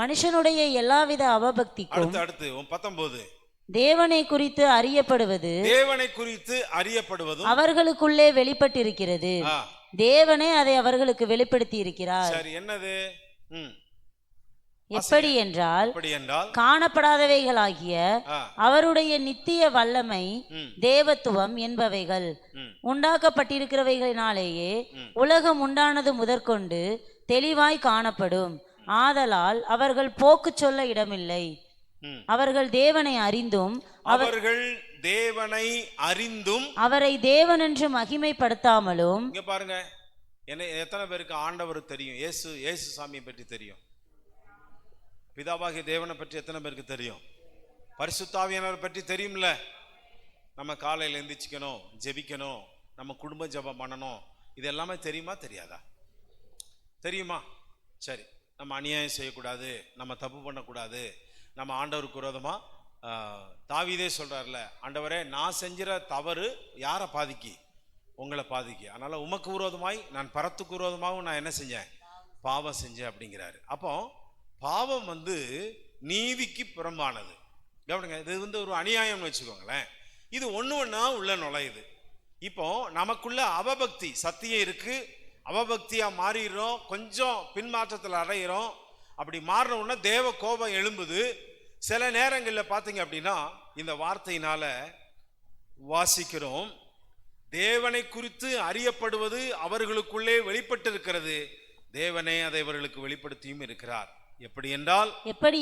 மனுஷனுடைய எல்லாவித அவபக்திக்கும். அடுத்து 19. தேவனை குறித்து அறியப்படுவது, தேவனை குறித்து அறியப்படுவது அவர்களுக்குள்ளே வெளிப்பட்டிருக்கிறது. தேவனே அதை அவர்களுக்கு வெளிப்படுத்தி இருக்கிறார். சரி, என்னது? எப்படி என்றால், காணப்படாதவைகளாகிய அவருடைய நித்திய வல்லமை, தேவத்துவம் என்பவைகள் உண்டாக்கப்பட்டிருக்கிறவைகளினாலேயே உலகம் உண்டானது முதற்கொண்டு தெளிவாய் காணப்படும். ஆதலால் அவர்கள் போக்கு சொல்ல இடமில்லை. அவர்கள் தேவனை அறிந்தும் அவரை தேவனென்று மகிமைப்படுத்தாமலும். இங்க பாருங்க, என்ன எத்தனை பேருக்கு ஆண்டவர் தெரியும்? இயேசு சாமியை பற்றி தெரியும்? பிதாவாகிய தேவனை பற்றி எத்தனை பேருக்கு தெரியும்? பரிசுத்த ஆவியானவரை பற்றி தெரியும்ல? நம்ம காலையில் எந்திரிச்சிக்கணும், ஜெபிக்கணும், நம்ம குடும்ப ஜெபம் பண்ணணும், இது எல்லாமே தெரியுமா தெரியாதா? தெரியுமா? சரி. நம்ம அநியாயம் செய்யக்கூடாது, நம்ம தப்பு பண்ணக்கூடாது, நம்ம ஆண்டவருக்கு விரோதமா தாவீதே சொல்றாருல, ஆண்டவரே நான் செஞ்சிற தவறு யாரை பாதிக்கி? உங்களை பாதிக்கி. அதனால உமக்கு விரோதமாய் நான் பரத்துக்கு விரோதமாகவும் நான் என்ன செஞ்சேன்? பாவம் செஞ்சேன் அப்படிங்கிறாரு. அப்போ பாவம் நீதிக்கு புறம்பானது. கவனிங்க, இது ஒரு அநியாயம்னு வச்சுக்கோங்களேன். இது ஒண்ணா உள்ள நுழையுது. இப்போ நமக்குள்ள அவபக்தி, சத்தியம் இருக்கு, அவபக்தியா மாறிடுறோம், கொஞ்சம் பின்மாற்றத்தில் அடையிறோம். அப்படி மாறின உடனே தேவ கோபம் எழும்புது. சில நேரங்களில் பார்த்தீங்க அப்படின்னா இந்த வார்த்தையினால வாசிக்கிறோம், தேவனை குறித்து அறியப்படுவது அவர்களுக்குள்ளே வெளிப்பட்டிருக்கிறது, தேவனே அதை அவர்களுக்கு வெளிப்படுத்தியும் இருக்கிறார். எப்படி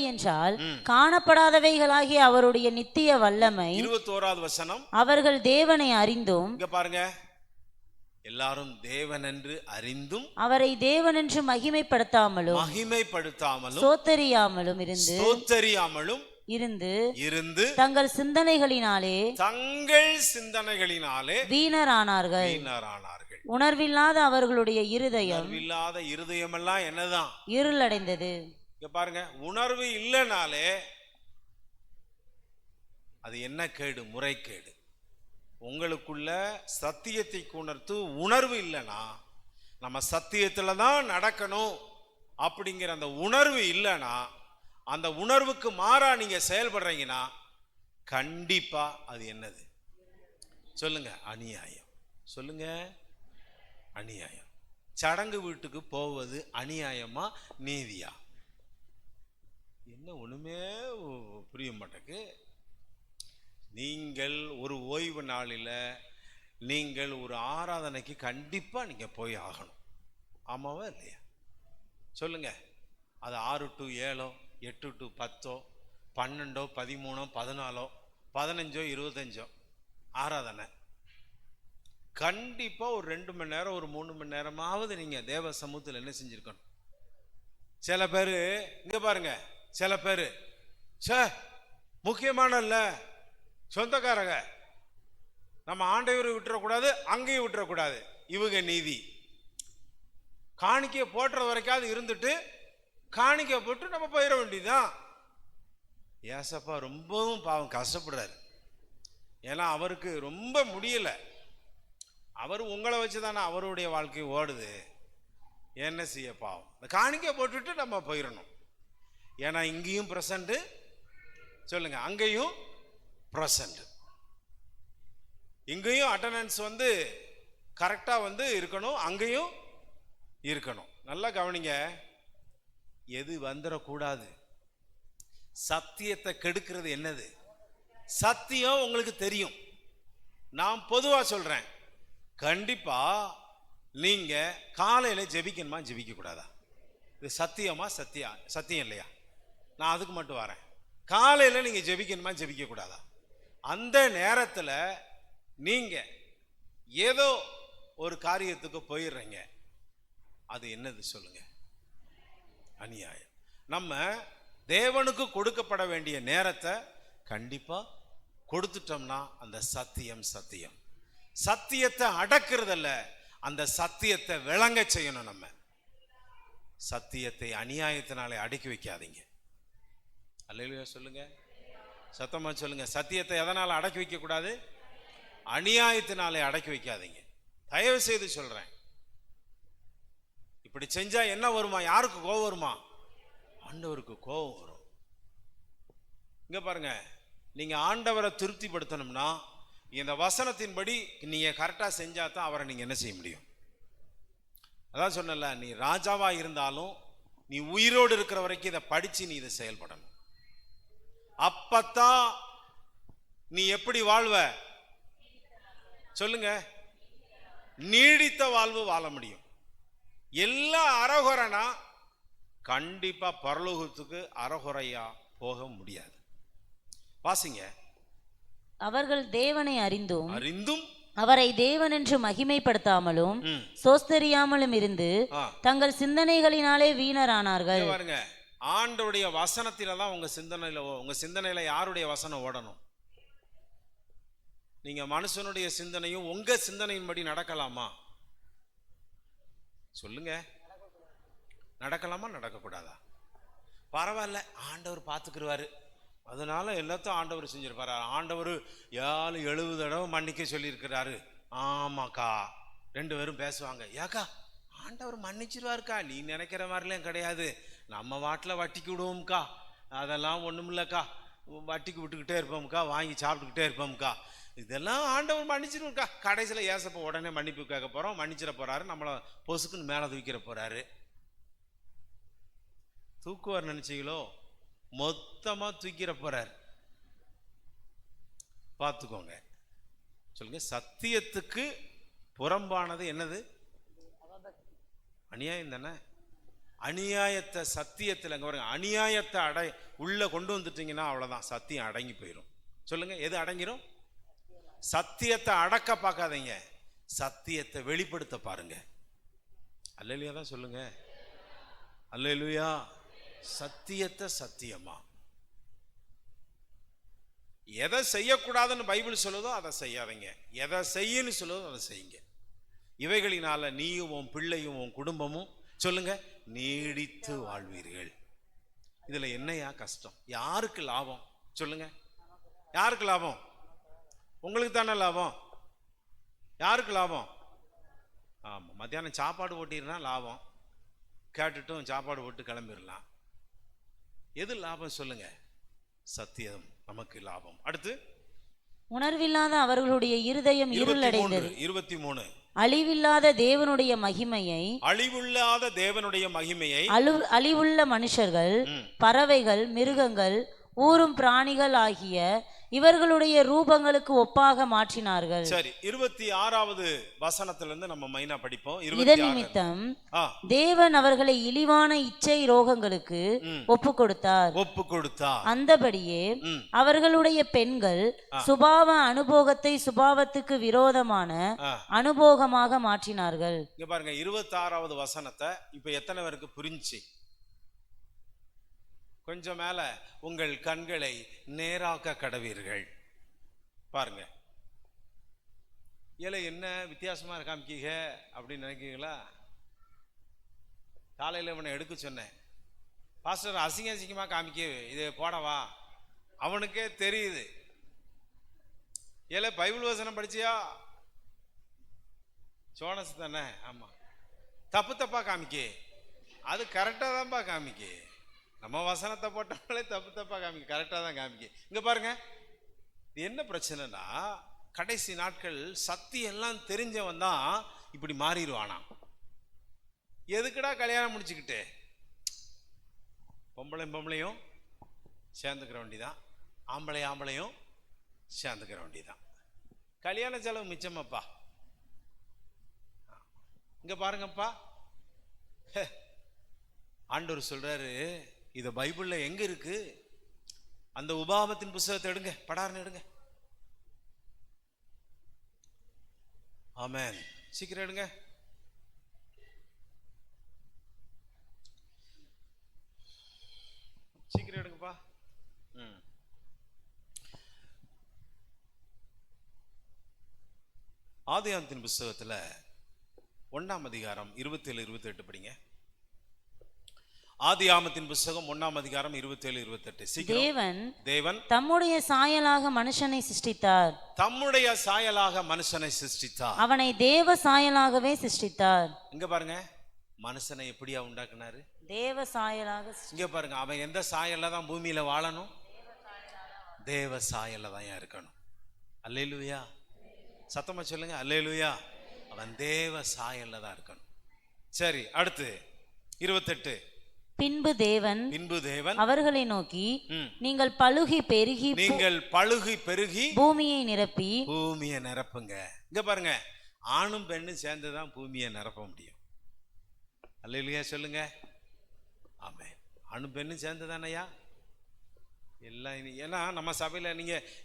என்றால் காணப்படாதவைகளாகிய அவருடைய நித்திய வல்லமை. 21வது வசனம், அவர்கள் தேவனை அறிந்தும். இங்க பாருங்க, எல்லாரும் தேவன் என்று அறிந்தும் அவரை தேவனென்று மகிமைப்படுத்தாமலும் சோத்தரியாமலும் இருந்து தங்கள் சிந்தனைகளினாலே வீணரானார்கள். உணர்வில்லாத அவர்களுடைய இருதயம் எல்லாம் என்னதான்? இருளடைந்தது. இங்க பாருங்க, உணர்வு இல்லைனாலே அது என்ன கேடு? முறைகேடு. உங்களுக்குள்ள சத்தியத்தை உணர்த்து உணர்வு இல்லைன்னா, நம்ம சத்தியத்துல தான் நடக்கணும் அப்படிங்கிற அந்த உணர்வு இல்லைன்னா, அந்த உணர்வுக்கு மாறா நீங்க செயல்படுறீங்கன்னா கண்டிப்பா அது என்னது? சொல்லுங்க, அநியாயம். சொல்லுங்க, அநியாயம். சடங்கு வீட்டுக்கு போவது அநியாயமா நீதியா? என்ன ஒண்ணுமே புரிய மாட்டேக்கு. நீங்கள் ஒரு ஓய்வு நாளில் நீங்கள் ஒரு ஆராதனைக்கு கண்டிப்பா நீங்க போய் ஆகணும். ஆமாவா இல்லையா? சொல்லுங்க. அது 6 to 7, 8 to 10, 12, 13, 14, 15, 25 ஆராதனை. கண்டிப்பா ஒரு 2 மணி நேரம் ஒரு 3 மணி நேரமாவது நீங்க தேவ சமூகத்தில் என்ன செஞ்சிருக்கணும். சில பேர் இங்க பாருங்க, சில பேர் முக்கியமான இல்ல சொந்தக்காரங்க, நம்ம ஆண்டவரை விட்டுறக்கூடாது, அங்கேயும் விட்டுறக்கூடாது. இவங்க நீதி காணிக்கையை போட்டுற வரைக்காவது இருந்துட்டு காணிக்கை போட்டு நம்ம போயிட வேண்டியதுதான். ஏசப்பா ரொம்பவும் பாவம் கஷ்டப்படுறாரு. ஏன்னா அவருக்கு ரொம்ப முடியல. அவர் உங்களை வச்சுதானே அவருடைய வாழ்க்கை ஓடுது. என்ன செய்ய பாவம். இந்த காணிக்கை போட்டுட்டு நம்ம போயிடணும். ஏன்னா இங்கேயும் பிரசன்ட், சொல்லுங்க, அங்கேயும் பிரசன்ட். இங்கேயும் அட்டண்டன்ஸ் கரெக்டா இருக்கணும், அங்கேயும் இருக்கணும். நல்லா கவனிங்க. எது வந்துடக்கூடாது. சத்தியத்தை கெடுக்கிறது என்னது? சத்தியம் உங்களுக்கு தெரியும். நான் பொதுவா சொல்றேன், கண்டிப்பா நீங்க காலையில ஜெபிக்கணுமா ஜெபிக்க கூடாதா? இது சத்தியமா? சத்தியம் இல்லையா? நான் அதுக்கு மட்டும் வரேன். காலையில நீங்க ஜெபிக்கணுமா ஜெபிக்க கூடாதா? அந்த நேரத்தில் நீங்க ஏதோ ஒரு காரியத்துக்கு போயிடுறீங்க. அது என்னது சொல்லுங்க? அநியாயம். நம்ம தேவனுக்கு கொடுக்கப்பட வேண்டிய நேரத்தை கண்டிப்பா கொடுத்துட்டோம்னா அந்த சத்தியம் சத்தியம். சத்தியத்தை அடக்குறதல்ல, அந்த சத்தியத்தை விளங்க செய்யணும். நம்ம சத்தியத்தை அநியாயத்தினாலே அடக்கி வைக்காதீங்க. அல்லேலூயா சொல்லுங்க, சத்தமா சொல்லுங்க. சத்தியத்தை எதனால அடக்கி வைக்க கூடாது? அநியாயத்தினாலே அடக்கி வைக்காதீங்க. தயவு செய்து சொல்றேன். இப்படி செஞ்சா என்ன வருமா? யாருக்கு கோபம் வருமா? ஆண்டவருக்கு கோபம் வரும். இங்க பாருங்க, நீங்க ஆண்டவரை திருப்திப்படுத்தணும்னா இந்த வசனத்தின்படி நீங்க கரெக்டா செஞ்சா தான் அவரை நீங்க என்ன செய்ய முடியும். அதான் சொன்னல, நீ ராஜாவா இருந்தாலும் நீ உயிரோடு இருக்கிற வரைக்கும் இதை படிச்சு நீ இதை செயல்படணும். அப்பத்தான் நீ எப்படி வாழ்வ சொல்லுங்க? நீடித்த வாழ்வு வாழ முடியும். எல்லாம் அறகுறைனா கண்டிப்பா பரலோகத்துக்கு அறகுறையா போக முடியாது. வாசிங்க. அவர்கள் தேவனை அறிந்தும் அவரை தேவன் என்று மகிமைப்படுத்தாமலும் சோஸ்தரியாமலும் இருந்து தங்கள் சிந்தனைகளினாலே வீணரானார்கள். பாருங்க, ஆண்டவருடைய வசனத்தில தான் உங்க சிந்தனையில யாருடைய வசனம் ஓடணும்? நீங்க மனுஷனுடைய சிந்தனையும் உங்க சிந்தனையின்படி நடக்கலாமா? சொல்லுங்க, நடக்கலாமா நடக்கக்கூடாதா? பரவாயில்ல, ஆண்டவர் பார்த்துக்கிடுவாரு, அதனால எல்லாத்தையும் ஆண்டவர் செஞ்சிருப்பாரு. ஆண்டவர் 70 தடவை மன்னிக்க சொல்லியிருக்கிறாரு. ஆமாக்கா, 2 பேரும் பேசுவாங்க. ஏக்கா ஆண்டவர் மன்னிச்சிருவாருக்கா, நீ நினைக்கிற மாதிரிலாம் கிடையாது, நம்ம வாட்டில் வட்டிக்கு விடுவோம்க்கா, அதெல்லாம் ஒன்றும் இல்லைக்கா, வட்டிக்கு விட்டுக்கிட்டே இருப்போம்க்கா, வாங்கி சாப்பிட்டுக்கிட்டே இருப்போம்க்கா, இதெல்லாம் ஆண்டவர் மன்னிச்சிருக்கா. கடைசியில் ஏசப்ப உடனே மன்னிப்பு கேட்க போகிறோம், மன்னிச்சிட போகிறாரு, நம்மளை பொசுக்குன்னு மேலே தூக்கிற போகிறாரு. தூக்குவார் நினைச்சீங்களோ? மொத்தமாக தூக்கிற போகிறார். பார்த்துக்கோங்க. சொல்லுங்க, சத்தியத்துக்கு புறம்பானது என்னது? அநியாயம் தானே. அநியாயத்தை சத்தியத்தில் அங்கே பாருங்க, அநியாயத்தை உள்ள கொண்டு வந்துட்டீங்கன்னா அவ்வளோதான், சத்தியம் அடங்கி போயிடும். சொல்லுங்க, எது அடங்கிரும்? சத்தியத்தை அடக்க பார்க்காதீங்க, சத்தியத்தை வெளிப்படுத்த பாருங்க. அல்லேலூயா தான் சொல்லுங்க. அல்லேலூயா. சத்தியத்தை சத்தியமா. எதை செய்யக்கூடாதுன்னு பைபிள் சொல்லுதோ அதை செய்யாதீங்க, எதை செய்யன்னு சொல்லுதோ அதை செய்யுங்க. இவைகளினால நீயும் உன் பிள்ளையும் உன் குடும்பமும் சொல்லுங்க நீடித்து வாழ்வீர்கள். இதுல என்னையா கஷ்டம்? யாருக்கு லாபம் சொல்லுங்க? யாருக்கு லாபம்? உங்களுக்கு தானே லாபம். யாருக்கு லாபம்? ஆமா, மத்தியானம் சாப்பாடு ஓட்டிடுனா லாபம், கேட்டுட்டும் சாப்பாடு போட்டு கிளம்பிடலாம். எது லாபம் சொல்லுங்க? சத்தியம் நமக்கு லாபம். அடுத்து, உணர்வில்லாத அவர்களுடைய இருதயம் இருளடைந்தது. 23 அழிவில்லாத தேவனுடைய மகிமையை, அழிவில்லாத தேவனுடைய மகிமையை, அழிவுள்ள மனுஷர்கள், பறவைகள், மிருகங்கள், ஊரும் பிராணிகள் ஆகிய இவர்களுடைய ரூபங்களுக்கு ஒப்பாக மாற்றினார்கள். சரி, 26வது வசனத்திலிருந்து நம்ம மைனா படிப்போம். இதன் நிமித்தம் தேவன் அவர்களை இழிவான இச்சை ரோகங்களுக்கு ஒப்பு கொடுத்தார். அந்தபடியே அவர்களுடைய பெண்கள் சுபாவ அனுபோகத்தை சுபாவத்துக்கு விரோதமான அனுபோகமாக மாற்றினார்கள். இங்க பாருங்க, 26வது வசனத்தை இப்ப எத்தனை பேருக்கு புரிஞ்சு? கொஞ்சம் மேல, உங்கள் கண்களை நேராக்க கடவீர்கள். பாருங்க, ஏல என்ன வித்தியாசமா காமிக்கீங்க அப்படின்னு நினைக்கிறீங்களா? காலையில் இவனை எடுக்க சொன்னேன், பாஸ்டர் அசிங்கமா காமிக்க இது போடவா, அவனுக்கே தெரியுது. ஏல பைபிள் வசனம் படிச்சியா? சோனஸ் தானே? ஆமா, தப்பா காமிக்க, அது கரெக்டா தான்ப்பா காமிக்க. நம்ம வசனத்தை போட்டாலே தப்பா காமிக்க, கரெக்டாக தான் காமிக்க. இங்க பாருங்க, என்ன பிரச்சனைனா, கடைசி நாட்கள் சத்தியம் எல்லாம் தெரிஞ்சவன் தான் இப்படி மாறிடுவானா. எதுக்குடா கல்யாணம் முடிச்சுக்கிட்டு? பொம்பளையும் சேர்ந்துக்கிற வேண்டிதான், ஆம்பளையும் சேர்ந்துக்கிற வேண்டிதான். கல்யாண செலவு மிச்சமாப்பா. இங்க பாருங்கப்பா, ஆண்டவர் சொல்றாரு, இது பைபிள்ல எங்க இருக்கு? அந்த உபாகமத்தின் புத்தகத்தை எடுங்க, படார்னு எடுங்க. ஆமென், சீக்கிரம் எடுங்க. சீக்கிரம் எடுங்கப்பா. ஆதியாகமத்தின் புத்தகத்துல 1ஆம் அதிகாரம் 27, 28 படிங்க. ஆதியாகமத்தின் புத்தகம் 1ஆம் அதிகாரம் 27, 28. தேவன் தம்முடைய சாயலாக மனுஷனை சிருஷ்டித்தார். அவனை தேவ சாயலாகவே சிருஷ்டித்தார். இங்க பாருங்க, மனுஷனை எப்படியா உண்டாக்குனாரு? தேவ சாயலாக. இங்க பாருங்க, அவன் எந்த சாயல்ல தான் பூமியில வாழணும்? தேவ சாயல்ல தான் இருக்கணும். அல்லேலூயா, சத்தமா சொல்லுங்க, அல்லேலூயா. அவன் தேவ சாயல்ல தான் இருக்கணும். சரி, அடுத்து 28. பின்பு தேவன் அவர்களை நோக்கி, நீங்கள் பலுகி பெருகி பூமியை நிரப்புங்க. இங்க பாருங்க, ஆணும் பெண்ணும் சேர்ந்துதான் பூமியை நிரப்ப முடியும். அல்லேலூயா சொல்லுங்க. ஆமென். ஆணும் பெண்ணும் சேர்ந்துதானையா எல்லாம். ஏன்னா நம்ம சபையில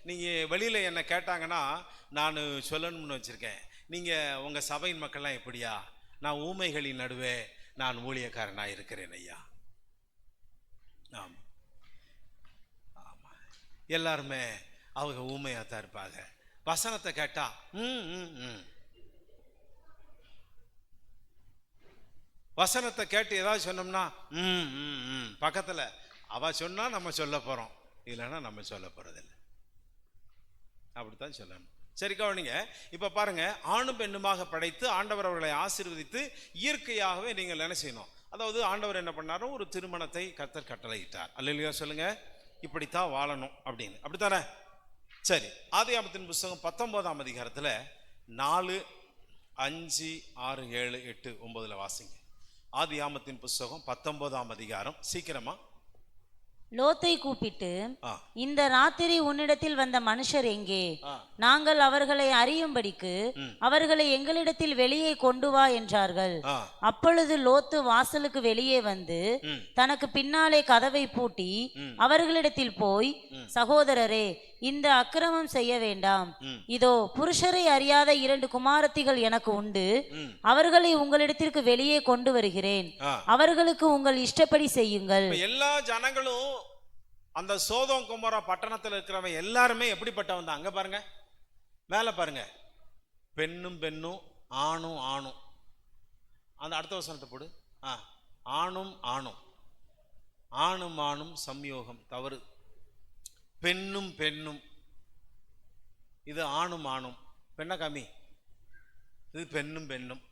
நீங்க வெளியில என்ன கேட்டாங்கன்னா நான் சொல்லணும்னு வச்சிருக்கேன். நீங்க உங்க சபையின் மக்கள்லாம் எப்படியா? நான் ஊமைகளின் நடுவே நான் ஊழியக்காரனா இருக்கிறேன் ஐயா. ஆமா, எல்லாருமே அவங்க ஊமையா தான் இருப்பாங்க. வசனத்தை கேட்டா வசனத்தை கேட்டு ஏதாவது சொன்னோம்னா பக்கத்துல அவ சொன்னா நம்ம சொல்ல போறோம், இல்லைன்னா நம்ம சொல்ல போறதில்லை. அப்படித்தான் சொல்லணும். சரி, கவனிங்க. இப்ப பாருங்க, ஆணும் பெண்ணுமாக படைத்து ஆண்டவர் அவர்களை ஆசீர்வதித்து இயற்கையாகவே நீங்கள் என்ன செய்யணும்? அதாவது ஆண்டவர் என்ன பண்ணாரோ, ஒரு திருமணத்தை கர்த்தர் கட்டளையிட்டார். அல்லேலூயா சொல்லுங்க. இப்படித்தான் வாழணும் அப்படின்னு, அப்படித்தானே? சரி, ஆதியாகமத்தின் புத்தகம் 19ஆம் அதிகாரத்துல 4, 5, 6, 7, 8, 9 வாசிங்க. ஆதியாகமத்தின் புத்தகம் 19ஆம் அதிகாரம். சீக்கிரமா. லோத்தை கூப்பிட்டு, இந்த ராத்திரி உன்னிடத்தில் வந்த மனுஷர் எங்கே? நாங்கள் அவர்களை அறியும்படிக்கு அவர்களை எங்களிடத்தில் வெளியே கொண்டு வா என்றார்கள். அப்பொழுது லோத்து வாசலுக்கு வெளியே வந்து தனக்கு பின்னாலே கதவை பூட்டி அவர்களிடத்தில் போய், சகோதரரே, இந்த அக்கிரமம் செய்ய வேண்டாம். இதோ புருஷரை அறியாத 2 குமாரத்திகள் எனக்கு உண்டு. அவர்களை உங்களிடத்திற்கு வெளியே கொண்டு வருகிறேன். அவர்களுக்கு உங்கள் இஷ்டப்படி செய்யுங்கள். எல்லா ஜனங்களும் அந்த சோதோம் குமாரா பட்டணத்தில் இருக்கிறவங்க எல்லாருமே எப்படிப்பட்டவன் தான்? அங்க பாருங்க, மேல பாருங்க, பெண்ணும் பெண்ணும், ஆணும் ஆணும். அந்த அடுத்த வசனத்தை போடு. ஆணும் ஆணும், ஆணும் ஆணும் சம்யோகம் தவறு. பெண்ணும் பெண்ணும், இது ஆணும் ஆணும். பெண்ண காமி, இது பெண்ணும் பெண்ணும்.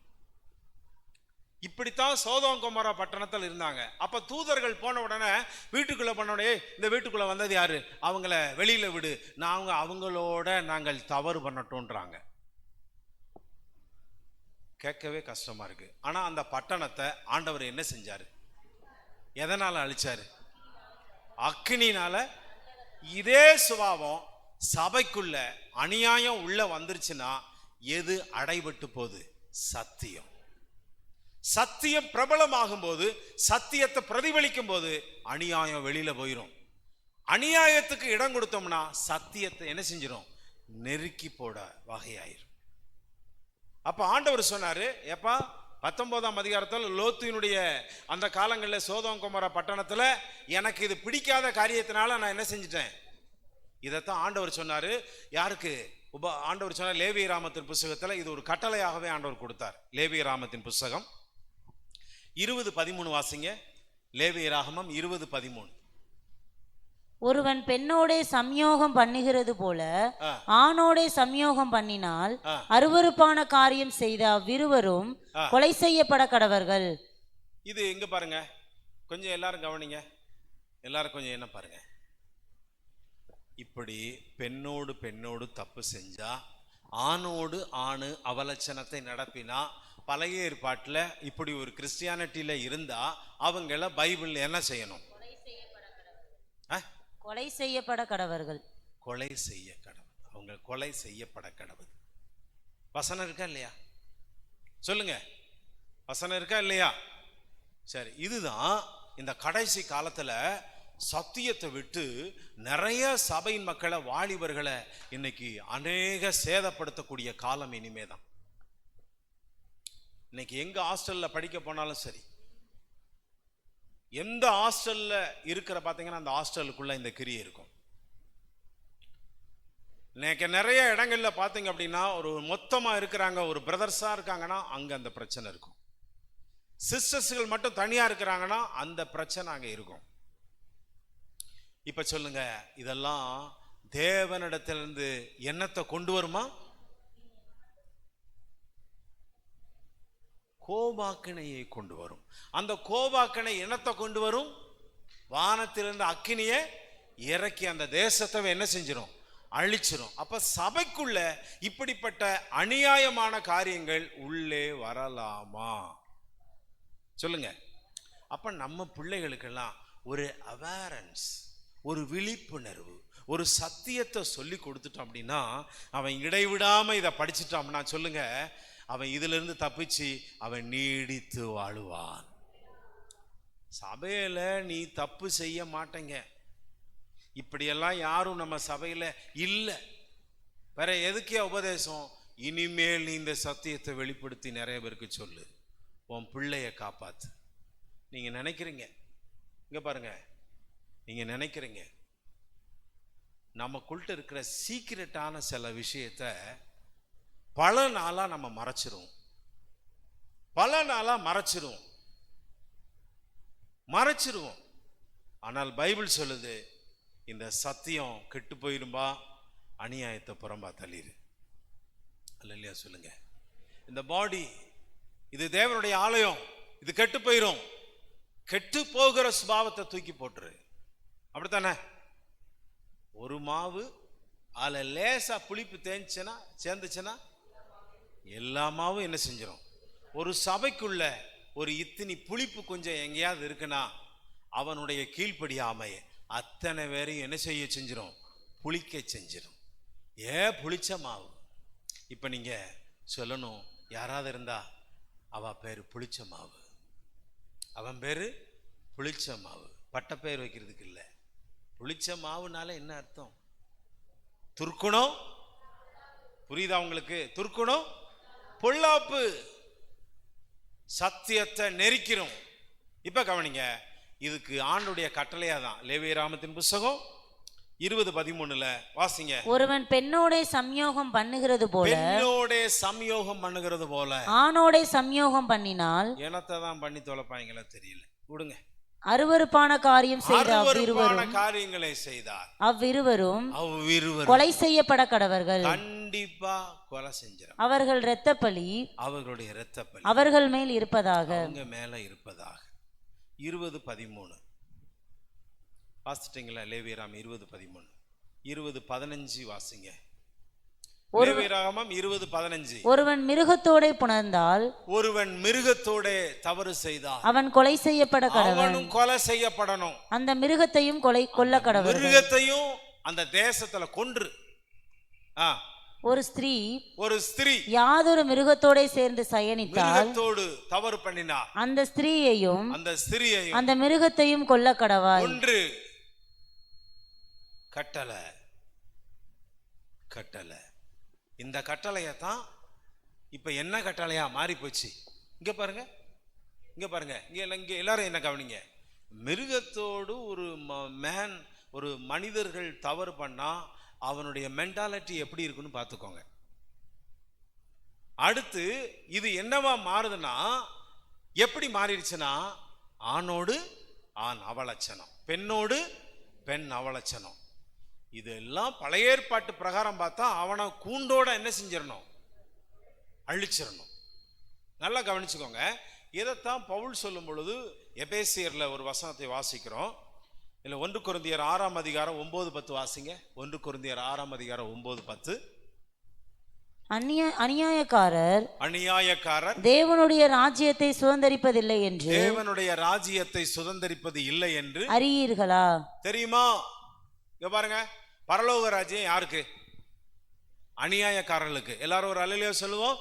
இப்படித்தான் சோதோம் குமாரா பட்டணத்தில் இருந்தாங்க. அப்ப தூதர்கள் போன உடனே வீட்டுக்குள்ள பண்ண உடனே, இந்த வீட்டுக்குள்ள வந்தது யாரு? அவங்கள வெளியில விடு, அவங்களோட நாங்கள் தவறு பண்ணட்டோன்றாங்க. கேட்கவே கஷ்டமா இருக்கு. ஆனா அந்த பட்டணத்தை ஆண்டவர் என்ன செஞ்சாரு? எதனால அழிச்சாரு? அக்கினினால. இதே சுபாவம் சபைக்குள்ள அநியாயம் உள்ள வந்துருச்சுன்னா எது அடைபட்டு போகுது? சத்தியம். சத்தியம் பிரபலமாகும் போது, சத்தியத்தை பிரதிபலிக்கும் போது அநியாயம் வெளியில போயிடும். அநியாயத்துக்கு இடம் கொடுத்தோம்னா சத்தியத்தை என்ன செஞ்சிடும்? நெருக்கி போட வகையாயிரும். அப்ப ஆண்டவர் சொன்னாரு, எப்பா 19ஆம் அதிகாரத்தில் லோத்தினுடைய அந்த காலங்களில் சோதோம் கொமோரா பட்டணத்துல எனக்கு இது பிடிக்காத காரியத்தினால நான் என்ன செஞ்சிட்டேன்? இதைத்தான் ஆண்டவர் சொன்னாரு. யாருக்கு? ஆண்டவர் சொன்னார் லேவிய ராமத்தின் புஸ்தகத்துல இது ஒரு கட்டளையாகவே ஆண்டவர் கொடுத்தார். லேவிய ராமத்தின் புஸ்தகம் 20:13 வாசிங்க. லேவிய ராகமம் 20:13. ஒருவன் பெண்ணோடே சம்யோகம் பண்ணுகிறது போல ஆணோடே சம்யோகம் பண்ணினால் அருவருப்பான காரியம் செய்த அவ்விருவரும் கொலை செய்யப்பட கடவர்கள். இது எங்க பாருங்க, கொஞ்சம் எல்லாரும் கவனிங்க. எல்லாரும் கொஞ்சம் என்ன பாருங்க. இப்படி பெண்ணோடு பெண்ணோடு தப்பு செஞ்சா, ஆணோடு ஆணு அவலட்சணத்தை நடப்பினா, பழைய ஏற்பாட்டில் இப்படி ஒரு கிறிஸ்டியானிட்டியில இருந்தா அவங்கள பைபிள் என்ன செய்யணும்? கொலை செய்யப்பட கடவர்கள். கொலை செய்ய கடவுள். அவங்க கொலை செய்யப்பட கடவுள். வசனம் இருக்கா இல்லையா? சொல்லுங்க, வசனம் இருக்கா இல்லையா? சரி, இதுதான் இந்த கடைசி காலத்துல சத்தியத்தை விட்டு நிறைய சபையின் மக்களை, வாலிபர்களை இன்னைக்கு அநேக சேதப்படுத்தக்கூடிய காலம் இனிமேதான். இன்னைக்கு எங்க ஹாஸ்டல்ல படிக்க போனாலும் சரி, எந்த ஹாஸ்டல்ல இருக்கிற பாத்தீங்கன்னா அந்த ஹாஸ்டலுக்குள்ள இந்த கிரியை இருக்கும். இன்னைக்கு நிறைய இடங்கள்ல பாத்தீங்க அப்படின்னா ஒரு மொத்தமா இருக்கிறாங்க, ஒரு பிரதர்ஸா இருக்காங்கன்னா அங்க அந்த பிரச்சனை இருக்கும். சிஸ்டர்ஸ்கள் மட்டும் தனியா இருக்கிறாங்கன்னா அந்த பிரச்சனை அங்க இருக்கும். இப்ப சொல்லுங்க, இதெல்லாம் தேவனிடத்திலிருந்து என்னத்தை கொண்டு வருமா? கோபாக்கினையை கொண்டு வரும். அந்த கோபாக்கினை என்னத்தை கொண்டு வரும்? வானத்திலிருந்து அக்கினியை இறக்கி அந்த தேசத்தை என்ன செஞ்சிடும்? அழிச்சிரும். அப்ப சபைக்குள்ள இப்படிப்பட்ட அநியாயமான காரியங்கள் உள்ளே வரலாமா? சொல்லுங்க. அப்ப நம்ம பிள்ளைகளுக்கெல்லாம் ஒரு அவேரன்ஸ், ஒரு விழிப்புணர்வு, ஒரு சத்தியத்தை சொல்லி கொடுத்துட்டோம் அப்படின்னா, அவன் இடைவிடாம இதை படிச்சுட்டான்னா சொல்லுங்க, அவன் இதுல இருந்து தப்பிச்சு அவன் நீடித்து வாழுவான். சபையில நீ தப்பு செய்ய மாட்டேங்க, இப்படியெல்லாம் யாரும் நம்ம சபையில இல்லை. வேற எதுக்கே உபதேசம்? இனிமேல் நீ இந்த சத்தியத்தை வெளிப்படுத்தி நிறைய பேருக்கு சொல்லு, உன் பிள்ளைய காப்பாத்து. நீங்க நினைக்கிறீங்க, இங்க பாருங்க, நீங்க நினைக்கிறீங்க நமக்குள்கிட்ட இருக்கிற சீக்கிரட்டான சில விஷயத்த பல நாளா நம்ம மறைச்சிரும், பல நாளா மறைச்சிருவோம். ஆனால் பைபிள் சொல்லுது, இந்த சத்தியம் கெட்டு போயிரும்பா, அநியாயத்தை புறம்பா தள்ளிரு. அல்லையா? சொல்லுங்க. இந்த பாடி, இது தேவனுடைய ஆலயம், இது கெட்டு போயிரும். கெட்டு போகிற சுபாவத்தை தூக்கி போட்டுரு. அப்படித்தானே? ஒரு மாவு அதுல லேசா புளிப்பு சேர்ந்துச்சுன்னா எல்லா மாவும் என்ன செஞ்சிடும்? ஒரு சபைக்குள்ள ஒரு இத்தினி புளிப்பு கொஞ்சம் எங்கேயாவது இருக்குன்னா அவனுடைய கீழ்ப்படியாமைய அத்தனை பேரையும் என்ன செய்ய செஞ்சிடும்? புளிக்க செஞ்சிடும். புளிச்ச மாவு. இப்ப நீங்க சொல்லணும், யாராவது இருந்தா அவ பேரு புளிச்ச மாவு, அவன் பேரு புளிச்ச மாவு. பட்ட பேர் வைக்கிறதுக்கு இல்லை. புளிச்ச மாவுனால என்ன அர்த்தம்? துர்க்குணம். புரியுதா உங்களுக்கு? துர்க்குணம், பொல்லாப்பு. சத்தியத்தை நெரிக்கிறோம். இப்ப கவனிங்க, இதுக்கு ஆண்டுடைய கட்டளையா தான் லேவிய ராமத்தின் புஸ்தகம் 20:13 வாசிங்க. ஒருவன் பெண்ணோடே சம்யோகம் பண்ணுகிறது போல, ஆணோடே சம்யோகம் பண்ணினால் என்னத்தை தான் பண்ணி தொலைப்பாங்களோ தெரியல, விடுங்க. அருவருப்பான காரியம் செய்த காரியங்களை செய்தார் அவ்விருவரும் கொலை செய்யப்பட கடவர்கள். கண்டிப்பா கொலை செஞ்சிடும். அவர்கள் இரத்தப்பழி, அவர்களுடைய இரத்தப்பழி அவர்கள் மேல் இருப்பதாக, அவங்க மேல இருப்பதாக. 20:13 வாசிட்டீங்களா? லேவியராம் 20:13. 20:15 வாசிங்க. லேவியராகமம் 20:15. ஒருவன் மிருகத்தோடே புணர்ந்தால், ஒருவன் மிருகத்தோடே தவறு செய்தால் அவன் கொலை செய்யப்பட கடவன். அவனும் கொலை செய்யப்படணும். அந்த மிருகத்தையும் கொல்ல கடவன். மிருகத்தையும் அந்த தேசத்துல கொன்று. ஒரு ஸ்திரீ யாதொரு மிருகத்தோடே சேர்ந்து சயனித்தால், மிருகத்தோடு தவறு பண்ணினார், அந்த ஸ்திரீயையும் அந்த மிருகத்தையும் கொல்ல கடவாய். ஒன்று கட்டளை. இந்த கட்டளையத்தான் இப்ப என்ன கட்டளையா மாறி போச்சு. இங்க பாருங்க, இங்க எல்லாரும் என்ன கவனிங்க. மிருகத்தோடு ஒரு மனிதர்கள் தவறு பண்ணா அவனுடைய மென்டாலிட்டி எப்படி இருக்குன்னு பார்த்துக்கோங்க. அடுத்து இது என்னவா மாறுதுன்னா, எப்படி மாறிடுச்சுன்னா, ஆணோடு ஆண் அவலட்சணம், பெண்ணோடு பெண் அவலட்சணம். இதெல்லாம் பழைய ஏற்பாட்டு பிரகாரம் பார்த்தா அவனை கூண்டோட என்ன செஞ்சிடணும், அழிச்சிடணும். நல்லா கவனிச்சுக்கோங்க. இதைத்தான் பவுல் சொல்லும் பொழுது எபேசியர்ல ஒரு வசனத்தை வாசிக்கிறோம். இல்ல 1 கொரிந்தியர் 6:9-10 வாசிங்க. 1 கொரிந்தியர் 6:9-10. அநியாயக்காரர் தேவனுடைய ராஜ்யத்தை சுதந்தரிப்பதில்லை என்று அறியீர்களா? தெரியுமா? இங்க பாருங்க, பரலோக ராஜ்யம் யாருக்கு? அநியாயக்காரர்களுக்கு. எல்லாரும் ஒரு அல்லேலூயா சொல்லுவோம்.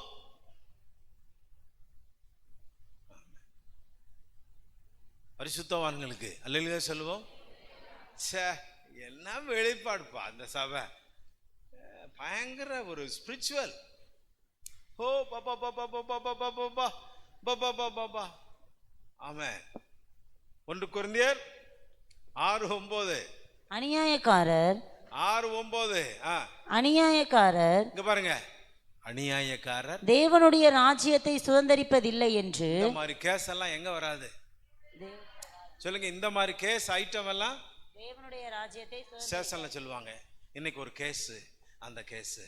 பரிசுத்தவான்களுக்கு அல்லேலூயா சொல்லுவோம். என்ன வெளிப்பாடுப்பா அந்த சபை, பயங்கர ஒரு ஸ்பிரிச்சுவல். ஓ பாப்பா பாப்பா பாப்பா பாப்பா பாப்பா பாப்பா பாப்பா. ஆமென். 1 கொரிந்தியர் 6:9. அநியாயக்காரர் 6:9. அநியாயக்காரர் இங்க பாருங்க, அநியாயக்காரர் தேவனுடைய ராஜ்யத்தை சுதந்தரிப்பதில்லை என்று. இந்த மாதிரி கேஸ் எல்லாம் எங்க வராது சொல்லுங்க. இந்த மாதிரி கேஸ் ஐட்டம் எல்லாம் தேவனுடைய ராஜ்யத்தை ஸ்டேஷன்ல சொல்லுவாங்க. இன்னைக்கு ஒரு கேஸ், அந்த கேஸ்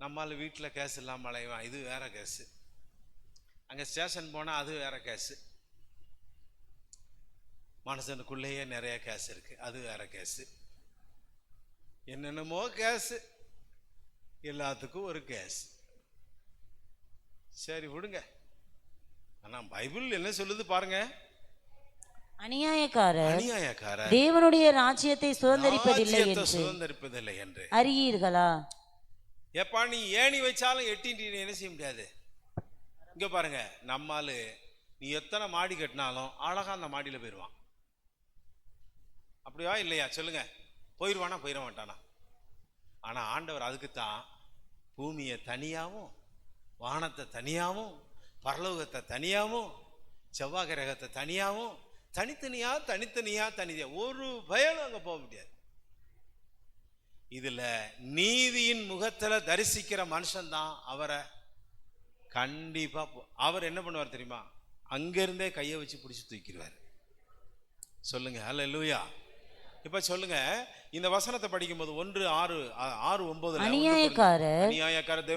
நம்மால வீட்டுல கேஸ் இல்லாம அலைவான், இது வேற கேஸ். அங்க ஸ்டேஷன் போனா அது வேற கேஸ். மனுஷனுக்குள்ளேயே நிறைய கேஸ் இருக்கு, அது வேற கேஸ். என்னென்னமோ கேஸ், எல்லாத்துக்கும் ஒரு கேஸ். சரி விடுங்க. ஆனா பைபிள் என்ன சொல்லுது பாருங்க. அநியாயக்காரர் தேவனுடைய ராஜ்யத்தை சுதந்தரிப்பதில்லை என்று அறியீர்களா? எப்பா நீ ஏணி வச்சாலும் எட்டிட்டு என்ன செய்ய முடியாது. இங்க பாருங்க, நம்மால நீ எத்தனை மாடி கட்டினாலும் அழகா அந்த மாடியில போயிடுவான். அப்படியா இல்லையா சொல்லுங்க? போயிடுவானா? போயிட மாட்டானா? ஆனா ஆண்டவர் அதுக்குத்தான் பூமியை தனியாவும், வானத்தை தனியாவும், பரலோகத்தை தனியாவும், செவ்வாய் கிரகத்தை தனியாவும், தனித்தனியா ஒரு பயனும் அங்க போக முடியாது. இதுல நீதியின் முகத்துல தரிசிக்கிற மனுஷன் தான் அவரை கண்டிப்பா அவர் என்ன பண்ணுவார் தெரியுமா? அங்கிருந்தே கையை வச்சு பிடிச்சு தூக்கிடுவார். சொல்லுங்க அல்லேலூயா. இப்ப சொல்லுங்க, இந்த வசனத்தை படிக்கும் போது 1:6-9 அநியாயக்காரர்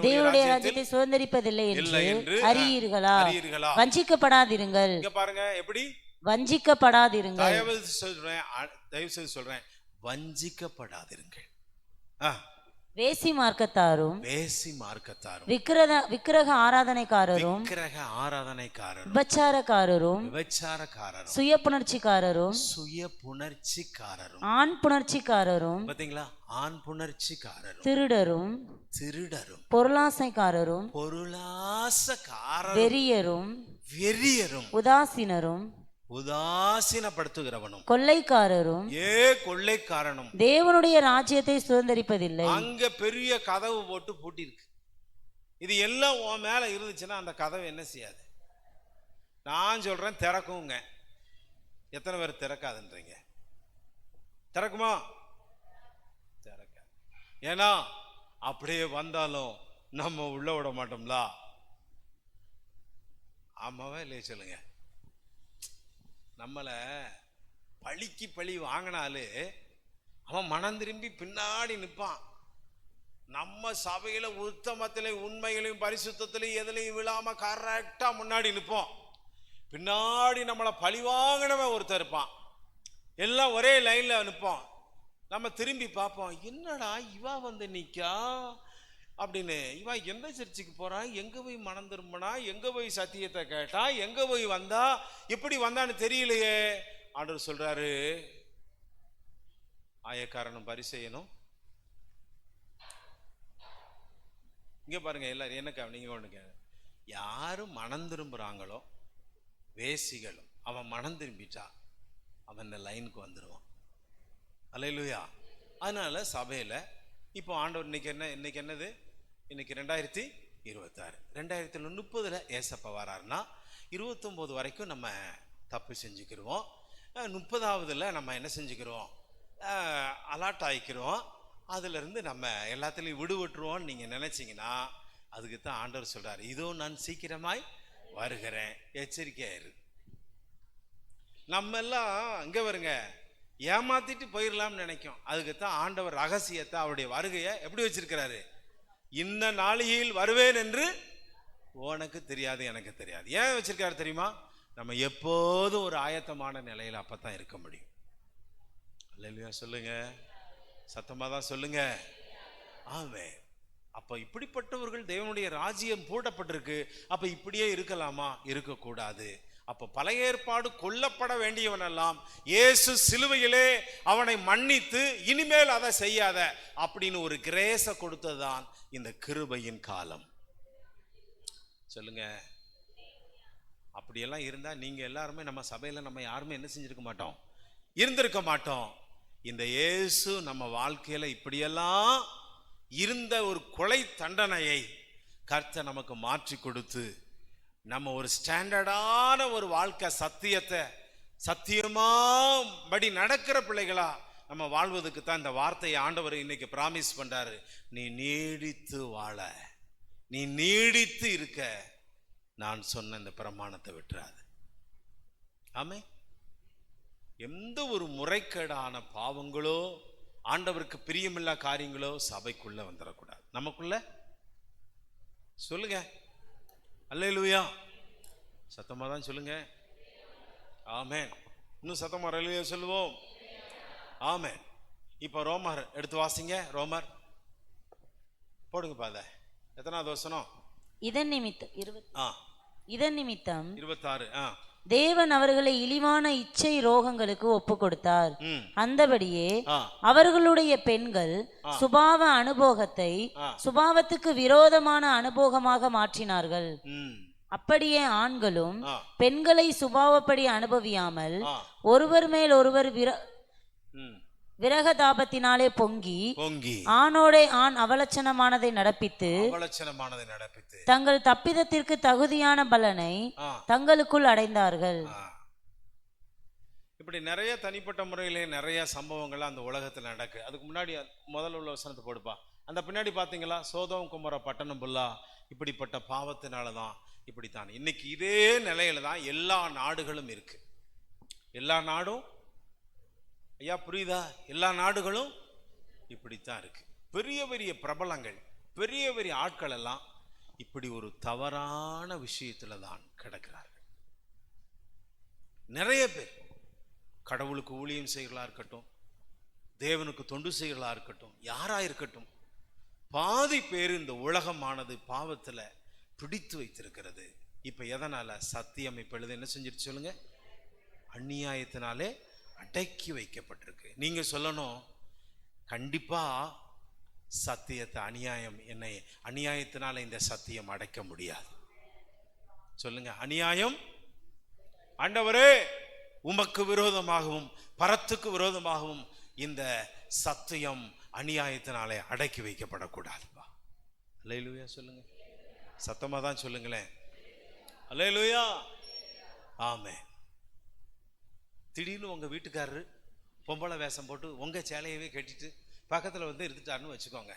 தேவனுடைய ராஜ்யத்தை சுதந்தரிப்பதில்லை என்று அறியீர்களா? வஞ்சிக்கப்படாதிருங்கள். இங்க பாருங்க, எப்படி வஞ்சிக்கப்படாதிருங்கள். தயவு செய்து சொல்றேன், வஞ்சிக்கப்படாதிருங்கள். வேசி மார்க்கத்தாரும் விக்கிரக ஆராதனைக்காரரும் விபச்சாரக்காரரும் சுய புணர்ச்சிக்காரரும் ஆண் புணர்ச்சிக்காரரும், பாத்தீங்களா? ஆண் புணர்ச்சிக்காரரும் திருடரும் பொருளாசைக்காரரும் வெறியரும் உதாசீனப்படுத்துகிறவனும் கொள்ளைக்காரனும் தேவனுடைய ராஜ்யத்தை சுதந்தரிப்பதில்லை. அங்க பெரிய கதவு போட்டு பூட்டிருக்கு. இது எல்லாம் உன் மேல இருந்துச்சுன்னா அந்த கதவு என்ன செய்யாது? நான் சொல்றேன் திறக்குங்க. எத்தனை பேர் திறக்காதுன்றீங்க? திறக்குமா? திறக்காது. ஏன்னா அப்படியே வந்தாலும் நம்ம உள்ள விட மாட்டோம்ல. ஆமாவா இல்லையே சொல்லுங்க? நம்மளை பழிக்கு பழி வாங்கினாலே அவன் மனம் திரும்பி பின்னாடி நிற்பான். நம்ம சபையில உத்தமத்திலையும் உண்மைகளையும் பரிசுத்தத்திலையும் எதுலையும் விழாம கரெக்டா முன்னாடி நிற்போம். பின்னாடி நம்மளை பழி வாங்கினவன் ஒருத்தர் இருப்பான். எல்லாம் ஒரே லைன்ல நிற்போம். நம்ம திரும்பி பார்ப்போம், என்னடா இவா வந்து நிற்கா அப்படின்னு. இவா எந்த சர்ச்சுக்கு போறான், எங்க போய் மனம் திரும்பினா, எங்க போய் சத்தியத்தை கேட்டா, எங்க போய் வந்தா, எப்படி வந்தான்னு தெரியலையே. ஆண்டவர் சொல்றாரு, ஆயக்காரனும் பரிசேயனும் இங்க பாருங்க. எல்லாரும் என்ன நீங்க ஒண்ணுங்க, யாரும் மனம் திரும்புறாங்களோ வேசிகளும், அவன் மனம் திரும்பிட்டா அவன் இந்த லைனுக்கு வந்துடுவான். அல்லேலூயா. அதனால சபையில இப்போ ஆண்டவர் இன்னைக்கு என்னது, இன்னைக்கு 2026, 2030 ஏசப்பா வராருன்னா 29 வரைக்கும் நம்ம தப்பு செஞ்சுக்கிடுவோம். 30ஆவதுல நம்ம என்ன செஞ்சுக்கிறோம், அலாட் ஆகிக்கிறோம். அதுலேருந்து நம்ம எல்லாத்துலேயும் விடுபட்டுருவோம்னு நீங்கள் நினச்சிங்கன்னா அதுக்கு தான் ஆண்டவர் சொல்கிறார், இதோ நான் சீக்கிரமாய் வருகிறேன், எச்சரிக்கையாயிரு. நம்ம எல்லாம் இங்கே வருங்க ஏமாத்திட்டு போயிடலாம்னு நினைக்கும். அதுக்கு தான் ஆண்டவர் ரகசியத்தை, அவருடைய வருகையை எப்படி வச்சிருக்கிறாரு, இந்த நாளிகையில் வருவேன் என்று உனக்கு தெரியாது எனக்கு தெரியாது. ஏன் வச்சிருக்காரு தெரியுமா, நம்ம எப்போதும் ஒரு ஆயத்தமான நிலையில் அப்போ தான் இருக்க முடியும். அல்லேலூயா சொல்லுங்க, சத்தமாக தான் சொல்லுங்க. ஆமே. அப்போ இப்படிப்பட்டவர்கள் தேவனுடைய ராஜ்யம் பூட்டப்பட்டிருக்கு. அப்போ இப்படியே இருக்கலாமா, இருக்கக்கூடாது. அப்போ பழைய ஏற்பாடு கொல்லப்பட வேண்டியவனெல்லாம் இயேசு சிலுவையிலே அவனை மன்னித்து இனிமேல் அதை செய்யாத அப்படின்னு ஒரு கிரேஸை கொடுத்ததுதான் இந்த கிருபையின் காலம். சொல்லுங்க. அப்படியெல்லாம் இருந்தா நீங்க எல்லாருமே நம்ம சபையில நம்ம யாருமே என்ன செஞ்சிருக்க மாட்டோம், இருந்திருக்க மாட்டோம். இந்த இயேசு நம்ம வாழ்க்கையில இப்படியெல்லாம் இருந்த ஒரு கொலை தண்டனையை கர்த்தர் நமக்கு மாற்றி கொடுத்து நம்ம ஒரு ஸ்டாண்டர்டான ஒரு வாழ்க்கை, சத்தியத்தை சத்தியமா படி நடக்கிற பிள்ளைகளா நம்ம வாழ்வதற்கு தான் இந்த வார்த்தையை ஆண்டவர் இன்னைக்கு பிராமிஸ் பண்றாரு. நீ நீடித்து வாழ, நீ நீடித்து இருக்க நான் சொன்ன இந்த பிரமாணத்தை விட்டுறாது. ஆமே. எந்த ஒரு முறைகேடான பாவங்களோ ஆண்டவருக்கு பிரியமில்லா காரியங்களோ சபைக்குள்ள வந்துடக்கூடாது. நமக்குள்ள சொல்லுங்க. அல்லேலூயா. சத்தமா தான் சொல்லுங்க. ஆமென். இன்னும் சத்தமா அல்லேலூயா சொல்லுவோம். ஆமென். இப்போ ரோமர் எடுத்து வாசிங்க. ரோமர் போடுங்க பாத. எத்தனாவது வசனம்? இதன் நிமித்தம் 26. தேவன் அவர்களை இழிவான இச்சை ரோகங்களுக்கு ஒப்பு கொடுத்தார். அந்தபடியே அவர்களுடைய பெண்கள் சுபாவ அனுபோகத்தை சுபாவத்துக்கு விரோதமான அனுபோகமாக மாற்றினார்கள். அப்படியே ஆண்களும் பெண்களை சுபாவப்படி அனுபவியாமல் ஒருவர் மேல் ஒருவர் விரகதாபத்தினாலே பொங்கி ஆணோடே ஆண் அவலட்சணமானதை நடப்பித்து தங்கள் தப்பிதத்திற்கு தகுதியான பலனை தங்களுக்குள் அடைந்தார்கள். இப்படி நிறைய தனிப்பட்ட முறையிலே நிறைய சம்பவங்கள் அந்த உலகத்தில் நடக்கு. அதுக்கு முன்னாடி முதல்ல உள்ள வசனத்தை போடுப்பா. அந்த பின்னாடி பார்த்தீங்களா, சோதோம் குமர பட்டணம் புல்லா இப்படிப்பட்ட பாவத்தினாலதான் இப்படித்தான். இன்னைக்கு இதே நிலையில தான் எல்லா நாடுகளும் இருக்கு. எல்லா நாடும், ஐயா புரியுதா, எல்லா நாடுகளும் இப்படித்தான் இருக்கு. பெரிய பெரிய பிரபலங்கள், பெரிய பெரிய ஆட்கள் எல்லாம் இப்படி ஒரு தவறான விஷயத்துல தான் கிடக்கிறார்கள். நிறைய பேர் கடவுளுக்கு ஊழியம் செய்கிறதா இருக்கட்டும், தேவனுக்கு தொண்டு செய்கிறதா இருக்கட்டும், யாரா இருக்கட்டும், பாதி பேர் இந்த உலகமானது பாவத்துல பிடித்து வைத்திருக்கிறது. இப்ப எதனால? சத்தியம் இப்ப எழுத என்ன செஞ்சிருச்சு சொல்லுங்க, அநியாயத்தினாலே அடக்கி வைக்கப்பட்டிருக்கு. நீங்க சொல்லணும், கண்டிப்பா சத்தியத்தை என்னை அநியாயத்தினால இந்த சத்தியம் அடைக்க முடியாது. சொல்லுங்க. அநியாயம் ஆண்டவரே உமக்கு விரோதமாகவும் பரத்துக்கு விரோதமாகவும் இந்த சத்தியம் அநியாயத்தினாலே அடக்கி வைக்கப்படக்கூடாதுப்பா. அல்லேலூயா சொல்லுங்க. சத்தமா தான் சொல்லுங்களேன். அல்லேலூயா. ஆமென். திடீர்னு உங்க வீட்டுக்காரரு பொம்பளை வேஷம் போட்டு உங்க சேலையவே கட்டிட்டு பக்கத்துல வந்து இருந்துட்டாருன்னு வச்சுக்கோங்க.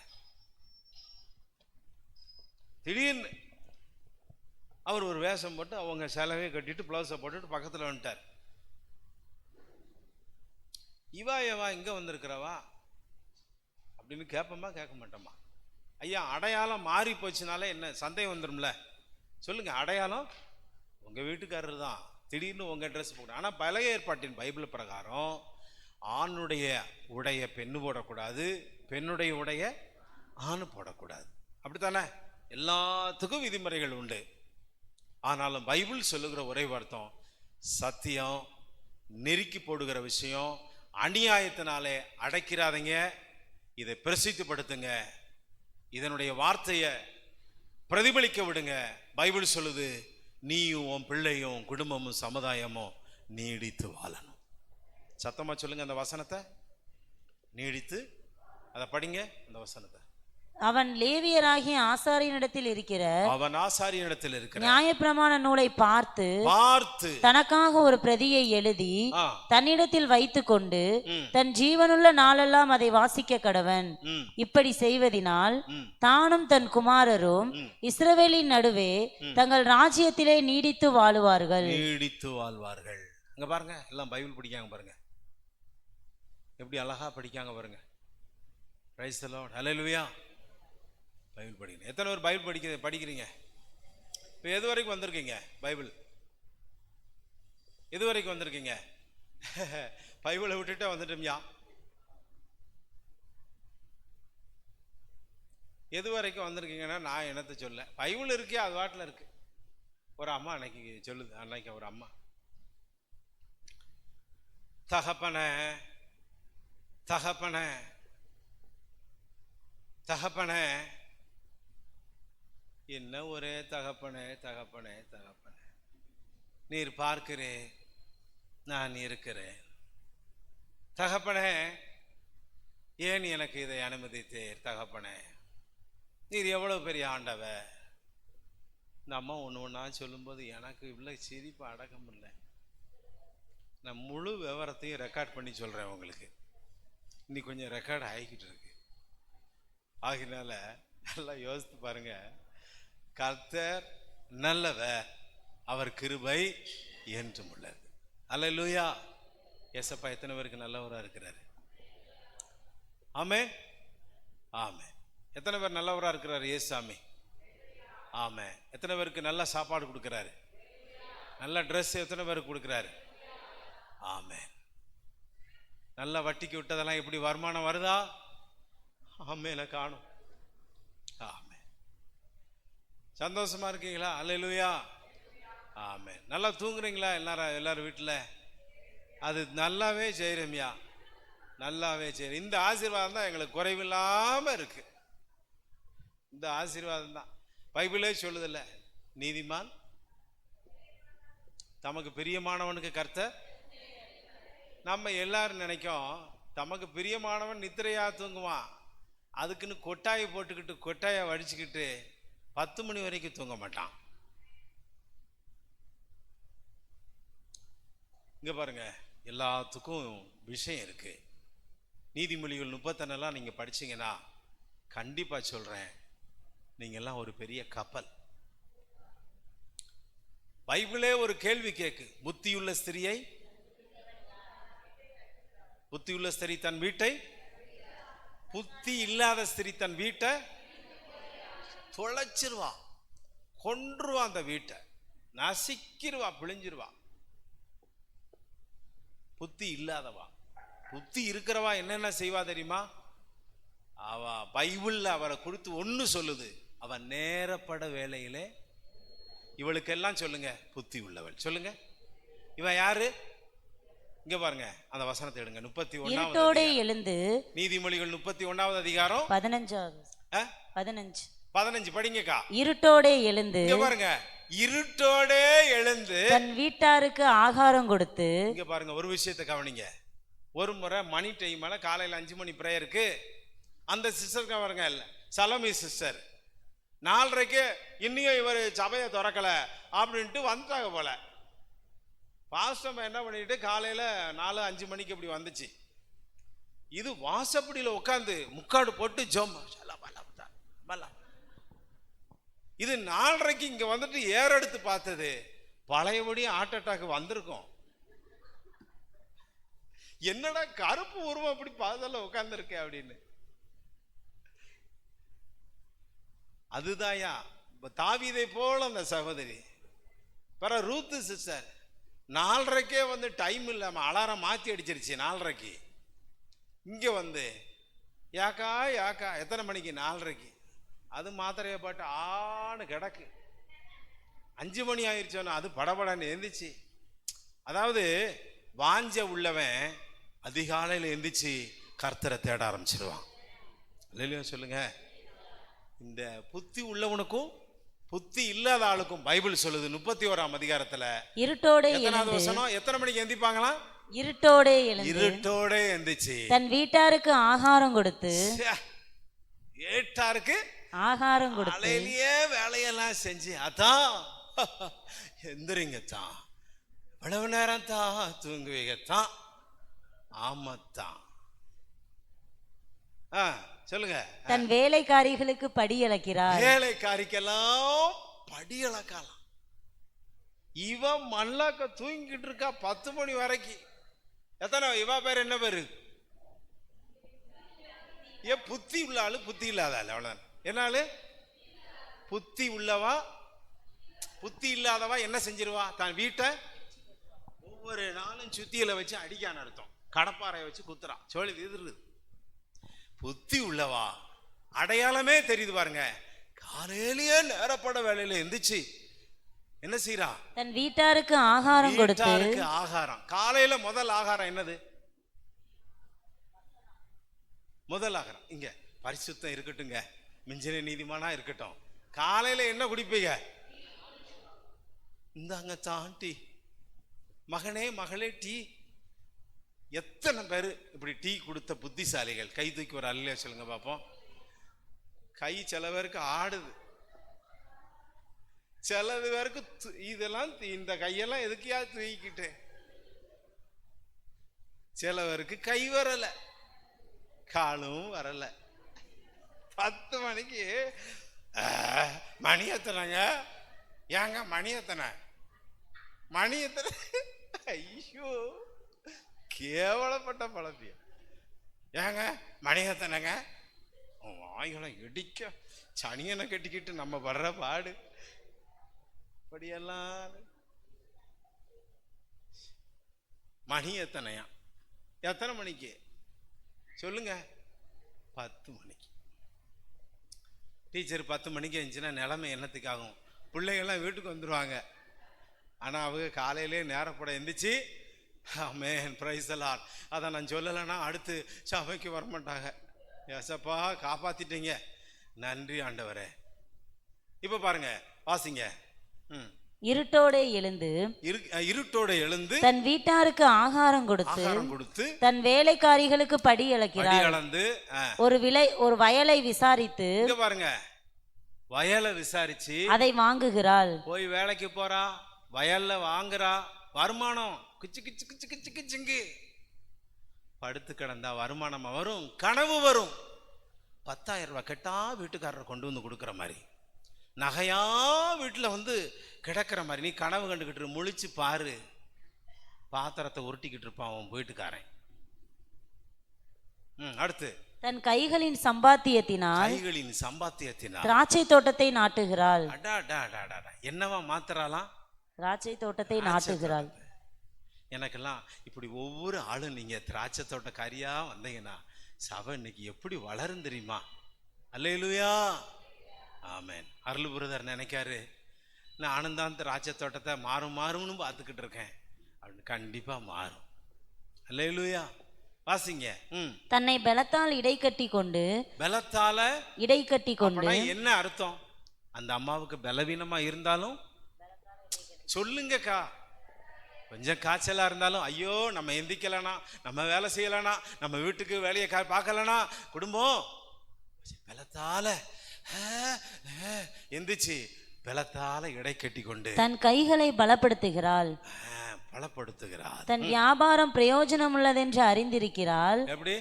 திடீர்னு அவர் ஒரு வேஷம் போட்டு அவங்க சேலையவே கட்டிட்டு பிளவுஸை போட்டுட்டு பக்கத்துல வந்துட்டார். இவா இங்க வந்திருக்கிறவா அப்படின்னு கேட்போமா கேட்க மாட்டோமா? ஐயா, அடையாளம் மாறி போச்சுனாலே என்ன சந்தேகம் வந்துடும்ல? சொல்லுங்க. அடையாளம் உங்க வீட்டுக்காரர் தான், திடீர்னு உங்க ட்ரெஸ் போட்டு. ஆனா பழைய ஏற்பாட்டின் பைபிள் பிரகாரம் ஆணுடைய உடைய பெண்ணு போடக்கூடாது, பெண்ணுடைய உடைய ஆணு போடக்கூடாது. அப்படித்தானே? எல்லாத்துக்கும் விதிமுறைகள் உண்டு. ஆனாலும் பைபிள் சொல்லுகிற ஒரே வார்த்தம் சத்தியம். நெருக்கி போடுகிற விஷயம் அநியாயத்தினாலே அடைக்கிறாதீங்க, இதை பிரசித்திப்படுத்துங்க, இதனுடைய வார்த்தையை பிரதிபலிக்க விடுங்க. பைபிள் சொல்லுது, நீயும் உன் பிள்ளையும் குடும்பமும் சமுதாயமும் நீடித்து வாழணும். சத்தமா சொல்லுங்க அந்த வசனத்தை. நீடித்து, அதை படிங்க அந்த வசனத்தை. அவன் லேவியராகிய ஆசாரியனிடத்தில் இருக்கிற நியாயப்பிரமாண நூலை பார்த்து தனக்காக ஒரு பிரதியை எழுதி தன்னிடத்தில் வைத்து கொண்டு தன் ஜீவனுள்ள நாளெல்லாம் அதை வாசிக்க கடவன். இப்படி செய்வதினால் தானும் தன் குமாரரும் இஸ்ரவேலின் நடுவே தங்கள் ராஜ்யத்திலே நீடித்து வாழ்வார்கள். அங்க பாருங்க, எல்லாம் பைபிள் படிக்காங்க பாருங்க, எப்படி அழகா படிக்காங்க பாருங்க. Praise the Lord, hallelujah. Bible படிக்கணும். எத்தனை பேர் பைபிள் படிக்கிறீங்க? இப்போ எது வரைக்கும் வந்திருக்கீங்க? பைபிள் எது வரைக்கும் வந்திருக்கீங்க? பைபிளை விட்டுட்டு வந்துட்டோம்யா. எது வரைக்கும் வந்திருக்கீங்கன்னா நான் என்னத்தை சொல்ல, பைபிள் இருக்கே அது வாட்டில் இருக்கு. ஒரு அம்மா அன்னைக்கு சொல்லுது, அன்னைக்கு ஒரு அம்மா, தகப்பன தகப்பன தகப்பன என்ன ஒரே தகப்பனே தகப்பனே தகப்பனே, நீர் பார்க்கிறே நான் இருக்கிறேன், தகப்பனே ஏன் எனக்கு இதை அனுமதித்தீர், தகப்பனே நீர் எவ்வளவு பெரிய ஆண்டவர். இந்த அம்மா ஒன்று ஒன்றா சொல்லும்போது எனக்கு இவ்வளோ சிரிப்பு அடக்கம் இல்லை. நான் முழு விவரத்தையும் ரெக்கார்ட் பண்ணி சொல்கிறேன் உங்களுக்கு. இன்னைக்கு கொஞ்சம் ரெக்கார்ட் ஆகிக்கிட்டு இருக்கு. ஆகினால நல்லா யோசித்து பாருங்க. கர்த்தர் நல்லவர், அவர் கிருபை என்றும் உள்ளது. அல்லேலூயா. ஏசப்பா எத்தனை பேருக்கு நல்லவராக இருக்கிறாரு? ஆமென், ஆமென். எத்தனை பேர் நல்லவராக இருக்கிறாரு ஏசாமி? ஆமென். எத்தனை பேருக்கு நல்ல சாப்பாடு கொடுக்குறாரு? நல்ல ட்ரெஸ் எத்தனை பேருக்கு கொடுக்குறாரு? ஆமென். நல்ல வட்டிக்கு விட்டதெல்லாம் எப்படி வருமானம் வருதா? ஆமென், காணும். ஆமென். சந்தோஷமா இருக்கீங்களா? அல்லேலூயா. ஆமென். நல்லா தூங்குறீங்களா எல்லாரும் வீட்டில்? அது நல்லாவே செய்கிறோம்யா, நல்லாவே செய்கிறோம். இந்த ஆசீர்வாதம் தான் எங்களுக்கு குறைவில்லாமல் இருக்கு. இந்த ஆசீர்வாதம் தான். பைபிளே சொல்லுதில்ல, நீதிமான் தமக்கு பிரியமானவனுக்கு கர்த்தர். நம்ம எல்லாரும் நினைக்கும் தமக்கு பிரியமானவன் நித்திரையா தூங்குவான், அதுக்குன்னு கொட்டாயை போட்டுக்கிட்டு கொட்டாயை வடிச்சுக்கிட்டு 10 மணி வரைக்கும் தூங்க மாட்டான். இங்க பாருங்க, எல்லாத்துக்கும் விஷயம் இருக்கு. நீதிமொழிகள் 31 நீங்க படிச்சீங்கன்னா கண்டிப்பா சொல்றேன், நீங்க எல்லாம் ஒரு பெரிய கப்பல். பைபிளே ஒரு கேள்வி கேக்கு, புத்தியுள்ள ஸ்திரியை, புத்தியுள்ள ஸ்திரி தன் வீட்டை, புத்தி இல்லாத ஸ்திரி தன் வீட்டை தொலைச்சிருவா, கொன்றுவா, அந்த வீட்டை நசிக்கிருவா, பிழிஞ்சிருவா. புத்தி இல்லாதவா. புத்தி இருக்கிறவா என்னென்ன செய்வா தெரியுமா? அவ பைபிள்ல அவரை குறித்து ஒன்று சொல்லுது, அவன் நேரப்பட வேலையிலே. இவளுக்கெல்லாம் சொல்லுங்க புத்தி உள்ளவள். சொல்லுங்க, இவன் யாரு? இங்க பாருங்க அந்த வசனத்தை எடுங்க. 31 எழுந்து, நீதிமொழிகள் 31 அதிகாரம் 15 படிங்கக்கா. இருட்டோடே எழுந்து, இங்க பாருங்க, இருட்டோடே எழுந்து தன் வீட்டாருக்கு ஆகாரம் கொடுத்து. இங்க பாருங்க ஒரு விஷயத்தை கவனிங்க. ஒரு முறை மணி டைம் காலையில் 5 மணி பிரேயருக்கு அந்த சிஸ்டருக்கு பாருங்க, சலமி சிஸ்டர் 4:30 இன்னும் இவர் சபையை திறக்கல அப்படின்ட்டு வந்துட்டாங்க போல. பாஸ்டர் என்ன பண்ணிட்டு காலையில 4-5 மணிக்கு இப்படி வந்துச்சு. இது வாசப்படியில் உட்காந்து முக்காடு போட்டு ஜோம். இது 4:30 இங்க வந்துட்டு ஏறெடுத்து பார்த்தது பழையபடி ஹார்ட் அட்டாக் வந்திருக்கும். என்னடா கருப்பு உருவம் அப்படி பாதல உட்கார்ந்து இருக்க அப்படின்னு. அதுதாயா தாவீதை போல அந்த சகோதரி. பிற ரூத்து சிஸ்டர் 4:30 வந்து டைம் இல்லாம அலாரம் மாத்தி அடிச்சிருச்சு. 4:30 இங்க வந்து யாக்கா யாக்கா எத்தனை மணிக்கு? 4:30. அது மாத்திரையை பாட்டு ஆன்னு கிடக்கு. 5 மணி ஆயிடுச்சோன்னா அது படபடன்னு எந்திரிச்சு. அதாவது வாஞ்ச உள்ளவன் அதிகாலையில் எந்திரிச்சு கர்த்தரை தேட ஆரம்பிச்சிருவான். இல்லையா சொல்லுங்க. இந்த புத்தி உள்ளவனுக்கும் புத்தி இல்லாத ஆளுக்கும் பைபிள் சொல்லுது 31ஆம் அதிகாரத்துல, இருட்டோடே எத்தனாவது வசனம்? எத்தனை மணிக்கு எந்திப்பாங்களாம்? இருட்டோடே எந்திரிச்சு தன் வீட்டாருக்கு ஆகாரம் கொடுத்து, ஏட்டாருக்கு ஆகாரம் கொடுத்து காலையிலேயே வேலையெல்லாம் செஞ்சு, அதான் எந்திரிங்கத்தான், இவ்வளவு நேரம் தான் தூங்குவீங்கத்தான். ஆமத்தான். சொல்லுங்க. தன் வேலைக்காரிகளுக்கு படி அளக்கிறார். வேலைக்காரிக்கெல்லாம் படி அளக்கலாம். இவன் மல்லாக்க தூங்கிட்டு இருக்கா 10 மணி வரைக்கும். எத்தனை இவா பேர்? என்ன பேரு? ஏன் புத்தி உள்ள ஆளு புத்தி இல்லாத ஆளு? அவ்வளவுதான். என்ன ஆளு? புத்தி உள்ளவா. புத்தி இல்லாதவா என்ன செஞ்சிருவா? தான் வீட்டை ஒவ்வொரு நாளும் சுத்தியில வச்சு அடிக்கான்னு அர்த்தம். கடப்பாறையை வச்சு குத்துறான், சோழி எதிர்றது. புத்தி உள்ளவா அடையாளமே தெரியுது பாருங்க. காலையிலேயே நேரப்பட வேலையில எந்திரிச்சு என்ன செய்யறா? தன் வீட்டாருக்கு ஆகாரம் கொடுத்து. ஆகாரம். காலையில முதல் ஆகாரம் என்னது? முதல் ஆகாரம் இங்க பரிசுத்தம் இருக்கட்டுங்க, மிஞ்சின நீதிமானா இருக்கட்டும். காலையில என்ன குடிப்பீங்க? இந்தாங்க தாண்டி மகனே மகளே டீ. எத்தனை பேர் இப்படி டீ கொடுத்த புத்திசாலிகள்? கை தூக்கி ஒரு அல்லையா சொல்லுங்க பாப்போம். கை சில பேருக்கு ஆடுது, சில பேருக்கு இதெல்லாம் இந்த கையெல்லாம் எதுக்கியா தூக்கிட்டு. சிலவருக்கு கை வரல, காலும் வரல. 10 மணிக்கு மணி எத்தனைங்க? ஏங்க மணி எத்தனை? மணி எத்தனை? ஐயோ கேவலப்பட்ட பழப்பிய. ஏங்க மணி எத்தனைங்க? வாய்களை இடிக்க சனியனை கட்டிக்கிட்டு நம்ம வர்ற பாடு படியெல்லாம். மணி எத்தனையா? எத்தனை மணிக்கு சொல்லுங்க? 10 மணிக்கு. டீச்சர் 10 மணிக்கு இருந்துச்சுன்னா நிலைமை என்னத்துக்காகும்? பிள்ளைங்கள்லாம் வீட்டுக்கு வந்துடுவாங்க. ஆனால் அவங்க காலையிலே நேரப்பட எந்திரிச்சு ஆமென் பிரைஸ் தி லார்ட். அதை நான் சொல்லலைன்னா அடுத்து சபைக்கு வரமாட்டாங்க. ஏசப்பா காப்பாத்திட்டீங்க, நன்றி ஆண்டவரே. இப்போ பாருங்க வாசிங்க. இருட்டோடே எழுந்து தன் வீட்டாருக்கு ஆகாரம் கொடுத்து தன் வேலைக்காரிகளுக்கு படி அளக்கிறார். ஒரு வயலை விசாரித்து, பாருங்க வயலை விசாரிச்சு அதை வாங்குகிறாள். போய் வேலைக்கு போறா, வயல்ல வாங்குறா, வருமானம் கிச்சு கிச்சு கிச்சு கிச்சு கிச்சுங்கு. படுத்து கிடந்தா வருமானம் வரும், கனவு வரும். 10,000 ரூபாய் கெட்டா வீட்டுக்காரர் கொண்டு வந்து கொடுக்குற மாதிரி, நகையா வீட்டில் வந்து கிடக்கிற மாதிரி நீ கனவு கண்டுக்கிட்டு முழிச்சு பாரு. பாத்திரத்தை உருட்டிக்கிட்டு இருப்பான் அவன் வீட்டுக்காரன். அடுத்து தன் கைகளின் சம்பாத்தியத்தினால் திராட்சை தோட்டத்தை நாட்டுகிறாள். என்னவா மாத்துறாளாம்? திராட்சை தோட்டத்தை நாட்டுகிறாள். எனக்கெல்லாம் இப்படி ஒவ்வொரு ஆளும் நீங்க திராட்சை தோட்டக்காரியா வந்தீங்கன்னா சபை இன்னைக்கு எப்படி வளரும் தெரியுமா? அல்லேலூயா ஆமென். அருள் பிரதர் நினைக்காரு நானும் தான் திராட்சை தோட்டத்தை மாறும்னு பார்த்துக்கிட்டு இருக்கேன் அப்படின்னு. கண்டிப்பா மாறும். அல்லேலூயா. வாசிங்க. தன்னை பலத்தால் இடை கட்டி கொண்டு. பலத்தால இடை கட்டி கொண்டு என்ன அர்த்தம்? அந்த அம்மாவுக்கு பலவீனமா இருந்தாலும் சொல்லுங்கக்கா, கொஞ்சம் காய்ச்சலா இருந்தாலும் ஐயோ நம்ம எந்திக்கலனா, நம்ம வேலை செய்யலனா, நம்ம வீட்டுக்கு வேலையை பார்க்கலனா, குடும்பம் பலத்தால எந்திரிச்சு பலத்தால இடை கட்டி கொண்டு தன் கைகளை பலப்படுத்துகிறாள். தன் வியாபாரம் பிரயோஜனம் உள்ளதென்று அறிந்திருக்கிறாள். எப்படி?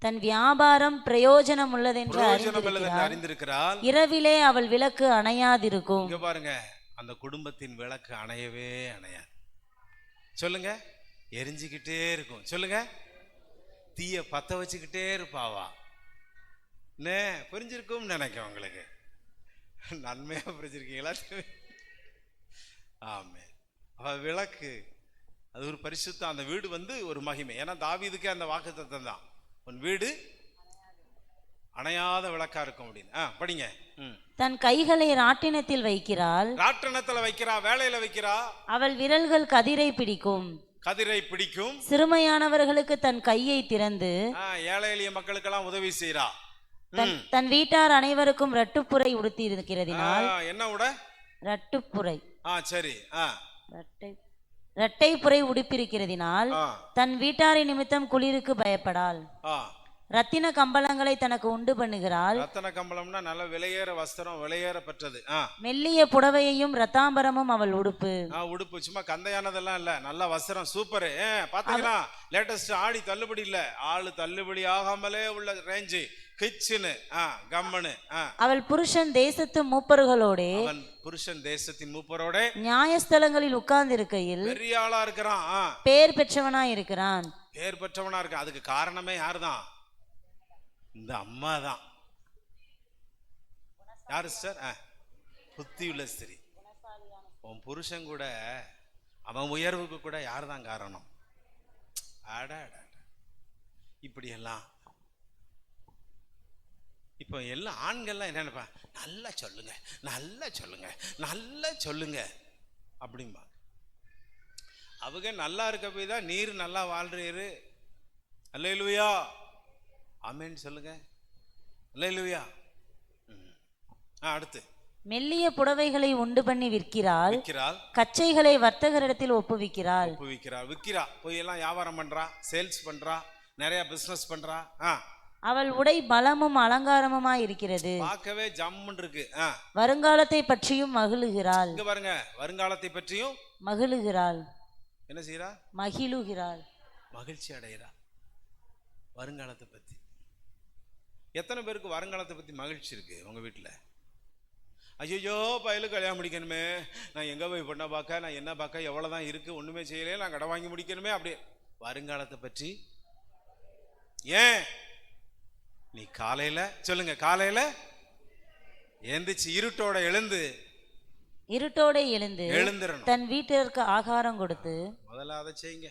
தன் வியாபாரம் பிரயோஜனம் உள்ளதென்று அறிந்திருக்கிறாள். இரவிலே அவள் விளக்கு அணையாதிருக்கும். இங்க பாருங்க, அந்த குடும்பத்தின் விளக்கு அணையவே அணையாது. சொல்லுங்க, எரிஞ்சுக்கிட்டே இருக்கும். சொல்லுங்க, தீய பத்த வச்சுக்கிட்டே இருப்பாவா? புரிஞ்சிருக்கும் நினைக்க உங்களுக்கு. நன்மையா புரிஞ்சிருக்கீங்களா? ஆமே. அவ விளக்கு அது ஒரு பரிசுத்தம். அந்த வீடு வந்து ஒரு மகிமை. ஏன்னா தாவீதுக்கே அந்த வாக்குத்தத்தம் தான். உன் வீடு அணையாத விளக்கா இருக்கும் அப்படின்னு. படிங்க. தன் கைகளை ராட்டினத்தில் வைக்கிறாள். ராட்டினத்துல வைக்கிறா, வேலையில வைக்கிறா. அவள் விரல்கள் கதிரை பிடிக்கும். கதிரை பிடிக்கும். சிறுமையானவர்களுக்கு தன் கையை திறந்து ஏழை எளிய மக்களுக்கெல்லாம் உதவி செய்யறா. தன் வீட்டார் அனைவருக்கும் ரட்டுப்புரை உடுத்தி இருக்கிறதினால். என்ன உட? ரட்டுப்புரை. சரி. இரட்டைப்புரை உடுப்பிருக்கிறதினால் தன் வீட்டாரை நிமித்தம் குளிருக்கு பயப்படாள். ரத்தின கம்பளங்களை தனக்கு உண்டு பண்ணுகிறாள். ரத்தின கம்பளம்னா நல்ல விலையேற வஸ்திரம், விலையேற பெற்றது. மெல்லிய புடவையையும் ரத்தாம்பரமும் அவள் உடுப்பு. உடுப்பு சும்மா கந்தையானதெல்லாம் இல்ல, நல்ல வஸ்திரம், சூப்பர். பாத்தீங்கன்னா லேட்டஸ்ட் ஆடி தள்ளுபடி இல்ல, ஆளு தள்ளுபடி ஆகாமலே உள்ள ரேஞ்சு கிச்சனு கம்மனு. அவள் புருஷன் தேசத்து மூப்பர்களோட, புருஷன் தேசத்தின் மூப்பரோட நியாயஸ்தலங்களில் உட்கார்ந்து இருக்கையில் பெரிய ஆளா இருக்கிறான், பேர் பெற்றவனா இருக்கிறான். பேர் பெற்றவனா இருக்கான். அதுக்கு காரணமே யாருதான்? இந்த அம்மா தான். யாரு சார்? புத்தியுள்ள ஸ்திரீ. உன் புருஷன் கூட, அவன் உயர்வுக்கு கூட யார் தான் காரணம்? இப்படி எல்லாம் இப்போ எல்லாம் ஆண்கள்லாம் என்ன நினைப்பா? நல்லா சொல்லுங்க, நல்லா சொல்லுங்க, நல்லா சொல்லுங்க அப்படிம்பா. அவங்க நல்லா இருக்க போய் தான் நீர் நல்லா வாழ்றீரு. அல்லேலூயா, ஆமென் சொல்லுங்க. அல்லேலூயா. அடுத்து மெல்லிய புடவைகளை உண்டு பண்ணி விற்கிறாள். கச்சைகளை வர்த்தகரிடத்தில் ஒப்புவிக்கிறாள். விற்கிறா. போய் எல்லாம் வியாபாரம் பண்றா, சேல்ஸ் பண்றா, நிறைய பிசினஸ் பண்றா. அவள் உடை பலமும் அலங்காரமுமா இருக்கிறது. பார்க்கவே ஜம்முன்னு இருக்கு. வருங்காலத்தை பற்றியும் மகிழுகிறாள். இங்க பாருங்க, வருங்காலத்தை பற்றியும் மகிழுகிறாள். என்ன செய்யறா? மகிழுகிறாள், மகிழ்ச்சி அடைகிறா. வருங்காலத்தை பத்தி எத்தனை பேருக்கு வருங்காலத்தை பத்தி மகிழ்ச்சி இருக்கு உங்க வீட்டுல? ஐயோ பையலுக்கு கல்யாணம் முடிக்கணுமே, நான் எங்க போய் பொண்ணை பார்க்க, நான் என்ன பார்க்க, எவ்வளவுதான் இருக்கு, ஒண்ணுமே செய்யலையே, நான் கடை வாங்கி முடிக்கணுமே. அப்படியே வருங்காலத்தை பற்றி. ஏன் நீ காலையில சொல்லுங்க, காலையில எந்திரிச்சு இருட்டோட எழுந்துடணும். தன் வீட்டிற்கு ஆகாரம் கொடுத்து முதல்ல அதை செய்யுங்க.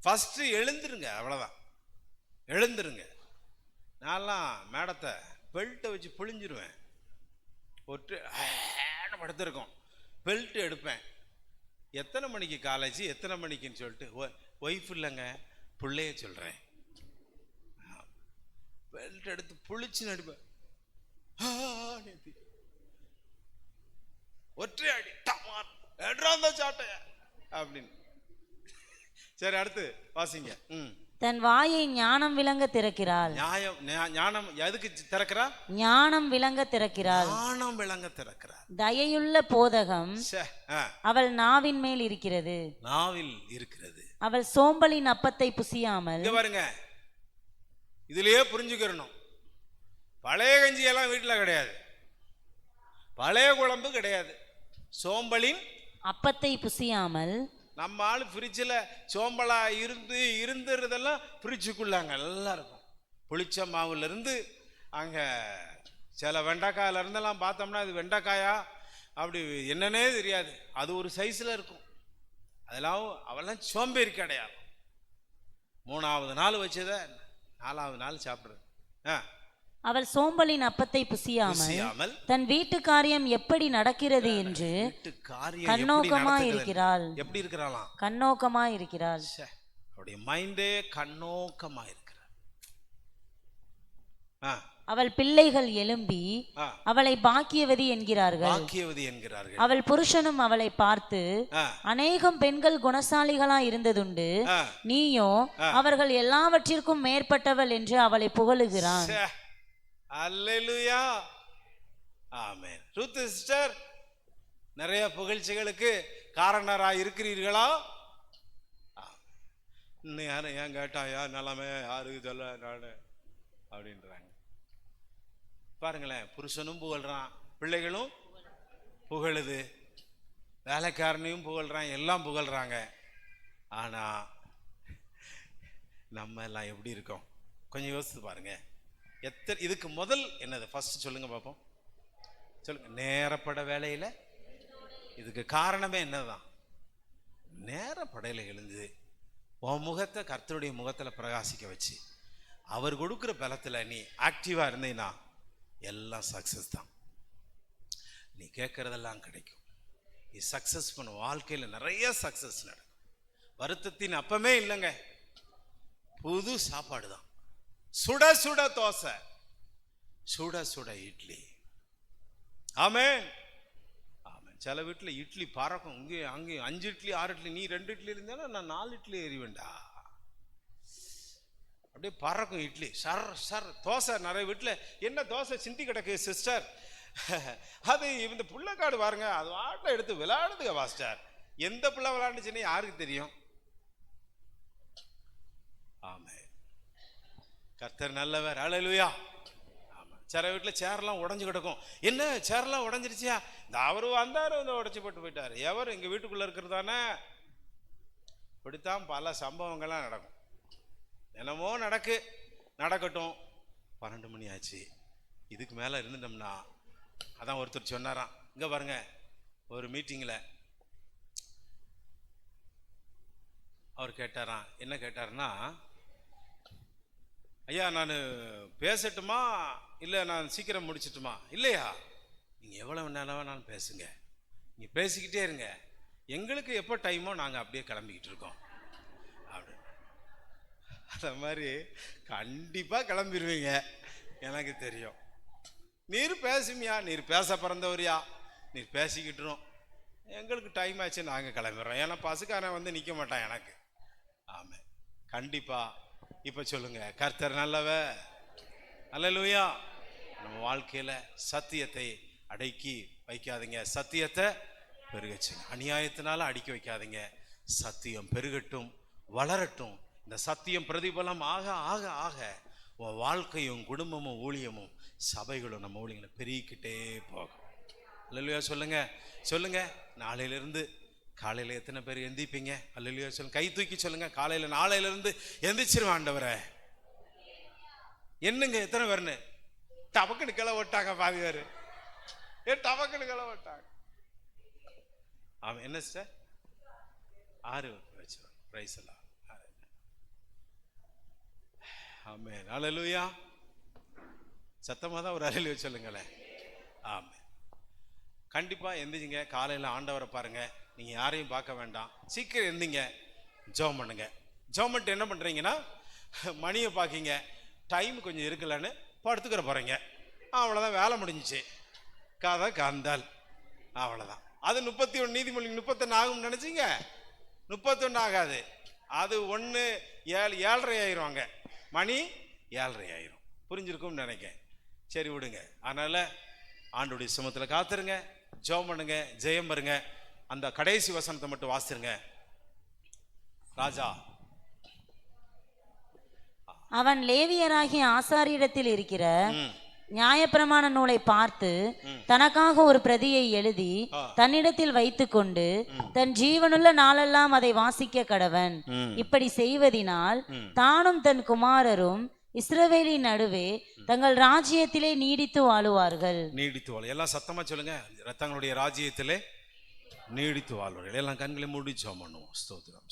ஃபர்ஸ்ட் எழுந்துருங்க, அவ்வளவுதான். எழுந்துருங்க. நான்லாம் மேடத்தை பெல்ட்டை வச்சு புழிஞ்சிருவேன். ஒட்டு படுத்திருக்கோம், பெல்ட் எடுப்பேன். எத்தனை மணிக்கு காலேஜ், எத்தனை மணிக்குன்னு சொல்லிட்டு ஒய்ஃப் இல்லைங்க, பிள்ளைய சொல்றேன். பெல்ட் எடுத்து புளிச்சு நடுப்பேன். ஒற்றை அடி சாட்டைய அப்படின்னு. சரி, அடுத்து வாசிங்க. தன் வாயை ஞானம் விளங்க திறக்கிறாள். ஞானம் எதுக்கு திறக்கிறா? ஞானம் விளங்க திறக்கிறாள். ஞானம் விளங்க திறக்கிறாள். தயையுள்ள போதகம் அவள் நாவின் மேல் இருக்கிறது. நாவில் இருக்கிறது. அவள் சோம்பலின் அப்பத்தை புசியாமல். இங்க பாருங்க, இதுலயே புரிஞ்சுக்கிறணும். பழைய கஞ்சி எல்லாம் வீட்டுல கிடையாது, பழைய குழம்பு கிடையாது. சோம்பலின் அப்பத்தை புசியாமல். நம்ம ஆளு ஃப்ரிட்ஜில் சோம்பலா இருந்துறதெல்லாம் ஃப்ரிட்ஜுக்குள்ளாங்க நல்லா இருக்கும். புளிச்ச மாவுல இருந்து அங்கே சில வெண்டைக்காயில இருந்தெல்லாம் பார்த்தோம்னா அது வெண்டைக்காயா அப்படி என்னன்னே தெரியாது, அது ஒரு சைஸில் இருக்கும். அதெல்லாம் அவெல்லாம் சோம்பேறி கிடையாது. 3வது நாள் வச்சதை 4வது நாள் சாப்பிடுறது. அவள் சோம்பலின் அப்பத்தை புசியாமல் தன் வீட்டு காரியம் எப்படி நடக்கிறது என்று கண்ணோக்கமாய் இருக்கிறாள். எப்படி இருக்கிறாளாம்? கண்ணோக்கமாய் இருக்கிறாள். அவளுடைய மைண்டே கண்ணோக்கமாய் இருக்கிறாள். அவள் பிள்ளைகள் எழும்பி அவளை பாக்கியவதி என்கிறார்கள். அவள் புருஷனும் அவளை பார்த்து, அநேகம் பெண்கள் குணசாலிகளா இருந்ததுண்டு, நீயோ அவர்கள் எல்லாவற்றிற்கும் மேற்பட்டவள் என்று அவளை புகழுகிறான். அல்லேலூயா, ஆமென். ரூத் சிஸ்டர், நிறைய புகழ்ச்சிகளுக்கு காரணராக இருக்கிறீர்களா? இன்னும் யாரும் ஏன் கேட்டா, யார் நிலைமை யாருக்கு சொல்ல நானு அப்படின்றாங்க. பாருங்களேன், புருஷனும் புகழ்றான், பிள்ளைகளும் புகழுது, வேலைக்காரனையும் புகழ்றான், எல்லாம் புகழ்றாங்க. ஆனா நம்ம எல்லாம் எப்படி இருக்கோம் கொஞ்சம் யோசித்து பாருங்க. இதுக்கு முதல் என்னது? ஃபர்ஸ்ட் சொல்லுங்க பாப்போம், சொல்லுங்க. நேரப்பட வேலையில இதுக்கு காரணமே என்னதான்? நேரப்படையில எழுந்து உன் முகத்தை கர்த்தருடைய முகத்துல பிரகாசிக்க வச்சு அவர் கொடுக்குற பலத்தில் நீ ஆக்டிவா இருந்தீன்னா எல்லாம் சக்சஸ் தான். நீ கேட்கறதெல்லாம் கிடைக்கும். நீ சக்சஸ் பண்ண வாழ்க்கையில் நிறைய சக்சஸ் நடக்கும். வருத்தத்தின் அப்பமே இல்லைங்க, புது சாப்பாடு தான். சுட சுட தோசை, சுட சுட இட்லி. ஆமென் ஆமென். சில வீட்டில் இட்லி பறக்கும், இங்கே அங்கே 5 இட்லி 6 இட்லி. நீ 2 இட்லி இருந்தாலும் நான் 4 இட்லி எறிவேண்டா. அப்படியே பறக்கும் இட்லி. Sir sir. தோசை நிறைய வீட்டில் என்ன தோசை சிந்தி கிடக்கு சிஸ்டர், அது இந்த புள்ளக்காடு பாருங்க, அது வாட்டில் எடுத்து விளையாடுதுங்க பாஸ்டர். எந்த பிள்ளை விளையாண்டுச்சுன்னு யாருக்கு தெரியும்? ஆமென். கர்த்தர் நல்லவர். ஹல்லேலூயா. ஆமா. சில வீட்டில் சேர்லாம் உடஞ்சு கிடக்கும். என்ன சேர்லாம் உடஞ்சிருச்சியா? இந்த அவரு வந்தாரு, வந்து உடச்சி போட்டு போயிட்டாரு. எவர் எங்க வீட்டுக்குள்ள இருக்கிறதானே? இப்படித்தான் பல சம்பவங்கள்லாம் நடக்கும். என்னமோ நடக்கட்டும். 12 மணி ஆச்சு. இதுக்கு மேலே இருந்துட்டோம்னா, அதான் ஒருத்தர் சொன்னாராம், இங்கே பாருங்க, ஒரு மீட்டிங்கில் அவர் கேட்டாராம். என்ன கேட்டாருன்னா, ஐயா நான் பேசட்டுமா இல்லை நான் சீக்கிரம் முடிச்சிட்டுமா? இல்லையா, நீங்கள் எவ்வளோ நேரம் பேசுங்க, நீங்கள் பேசிக்கிட்டே இருங்க, எங்களுக்கு எப்போ டைமோ நாங்கள் அப்படியே கிளம்பிக்கிட்டு இருக்கோம் அப்படி. அந்த மாதிரி கண்டிப்பாக கிளம்பிடுவீங்க, எனக்கு தெரியும். நீர் பேசுமியா, நீர் பேச பிறந்தவரியா, நீர் பேசிக்கிட்டுரும், எங்களுக்கு டைம் ஆச்சு, நாங்கள் கிளம்பிடுறோம். ஏன்னா பசுக்காரன் வந்து நிற்க மாட்டான் எனக்கு. ஆமாம், கண்டிப்பாக. இப்போ சொல்லுங்க, கர்த்தர் நல்லவர். அல்லேலூயா. நம்ம வாழ்க்கையில் சத்தியத்தை அடக்கி வைக்காதீங்க, சத்தியத்தை பெருகச்சுங்க. அநியாயத்தினால அடக்கி வைக்காதீங்க. சத்தியம் பெருகட்டும், வளரட்டும். இந்த சத்தியம் பிரதிபலம் ஆக ஆக ஆக உன் வாழ்க்கையும் குடும்பமும் ஊழியமும் சபைகளும் நம்ம ஊழியங்களை பெருகிக்கிட்டே போகும். அல்லேலூயா. சொல்லுங்க. நாளையிலிருந்து காலையில் எத்தனை பேர் எந்திப்பீங்க? அல்லேலூயா சொல்லுங்க. கை தூக்கி சொல்லுங்க. காலையில் நாளையிலிருந்து எந்திரிச்சிருவேன் ஆண்டவரே. என்னங்க எத்தனை பேர்னு டபக்குன்னு கிளை ஓட்டாங்க. பாதி பேர் டபக்குன்னு கிளை ஓட்டாங்க. ஆமாம். என்ன சார் 6 வச்சு பிரைஸ் எல்லாம். ஆமென். அல்லேலூயா. சத்தமாக தான் ஒரு அல்லேலூயா சொல்லுங்களேன். ஆமென். கண்டிப்பாக எந்திரிங்க. காலையில் ஆண்டவரை பாருங்க, நீங்கள் யாரையும் பார்க்க வேண்டாம். சீக்கிரம் எந்திங்க, ஜெபம் பண்ணுங்க. ஜெபம் பண்ணிட்டு என்ன பண்ணுறீங்கன்னா, மணியை பார்க்கிங்க, டைம் கொஞ்சம் இருக்கலன்னு படுத்துக்கிற போகிறீங்க. அவ்வளோதான், வேலை முடிஞ்சிச்சு. கதை காந்தால் அவ்வளோதான். அது 31 நீதிமொழி 31 ஆகும்னு நினச்சிங்க, 31 ஆகாது. அது 1 7 7:30 ஆயிடுவாங்க. மணி 7:30 ஆயிரும். புரிஞ்சிருக்கும்னு நினைக்கிறேன். சரி விடுங்க. அதனால் ஆண்டோடைய சுமத்தில் காத்துருங்க, ஜெபம் பண்ணுங்க, ஜெயம் வருங்க. அந்த கடைசி வசனத்தை மட்டும் வாசிருங்க. ராஜா அவன் லேவியராகிய ஆசாரியரிடத்தில் இருக்கிற நியாயப்பிரமாண நூலை பார்த்து தனக்காக ஒரு பிரதியை எழுதி தன்னிடத்தில் வைத்துக்கொண்டு தன் ஜீவனுள்ள நாளெல்லாம் அதை வாசிக்க கடவன். இப்படி செய்வதினால் தானும் தன் குமாரரும் இஸ்ரவேலின் நடுவே தங்கள் ராஜ்யத்திலே நீடித்து வாழுவார்கள். எல்லாம் சத்தமா சொல்லுங்க. தங்களுடைய ராஜ்யத்திலே நீடித்து வாழ்வார்கள். எல்லாம் கண்களை மூடி ஜெபம் பண்ணுவோம். ஸ்தோத்திரம்.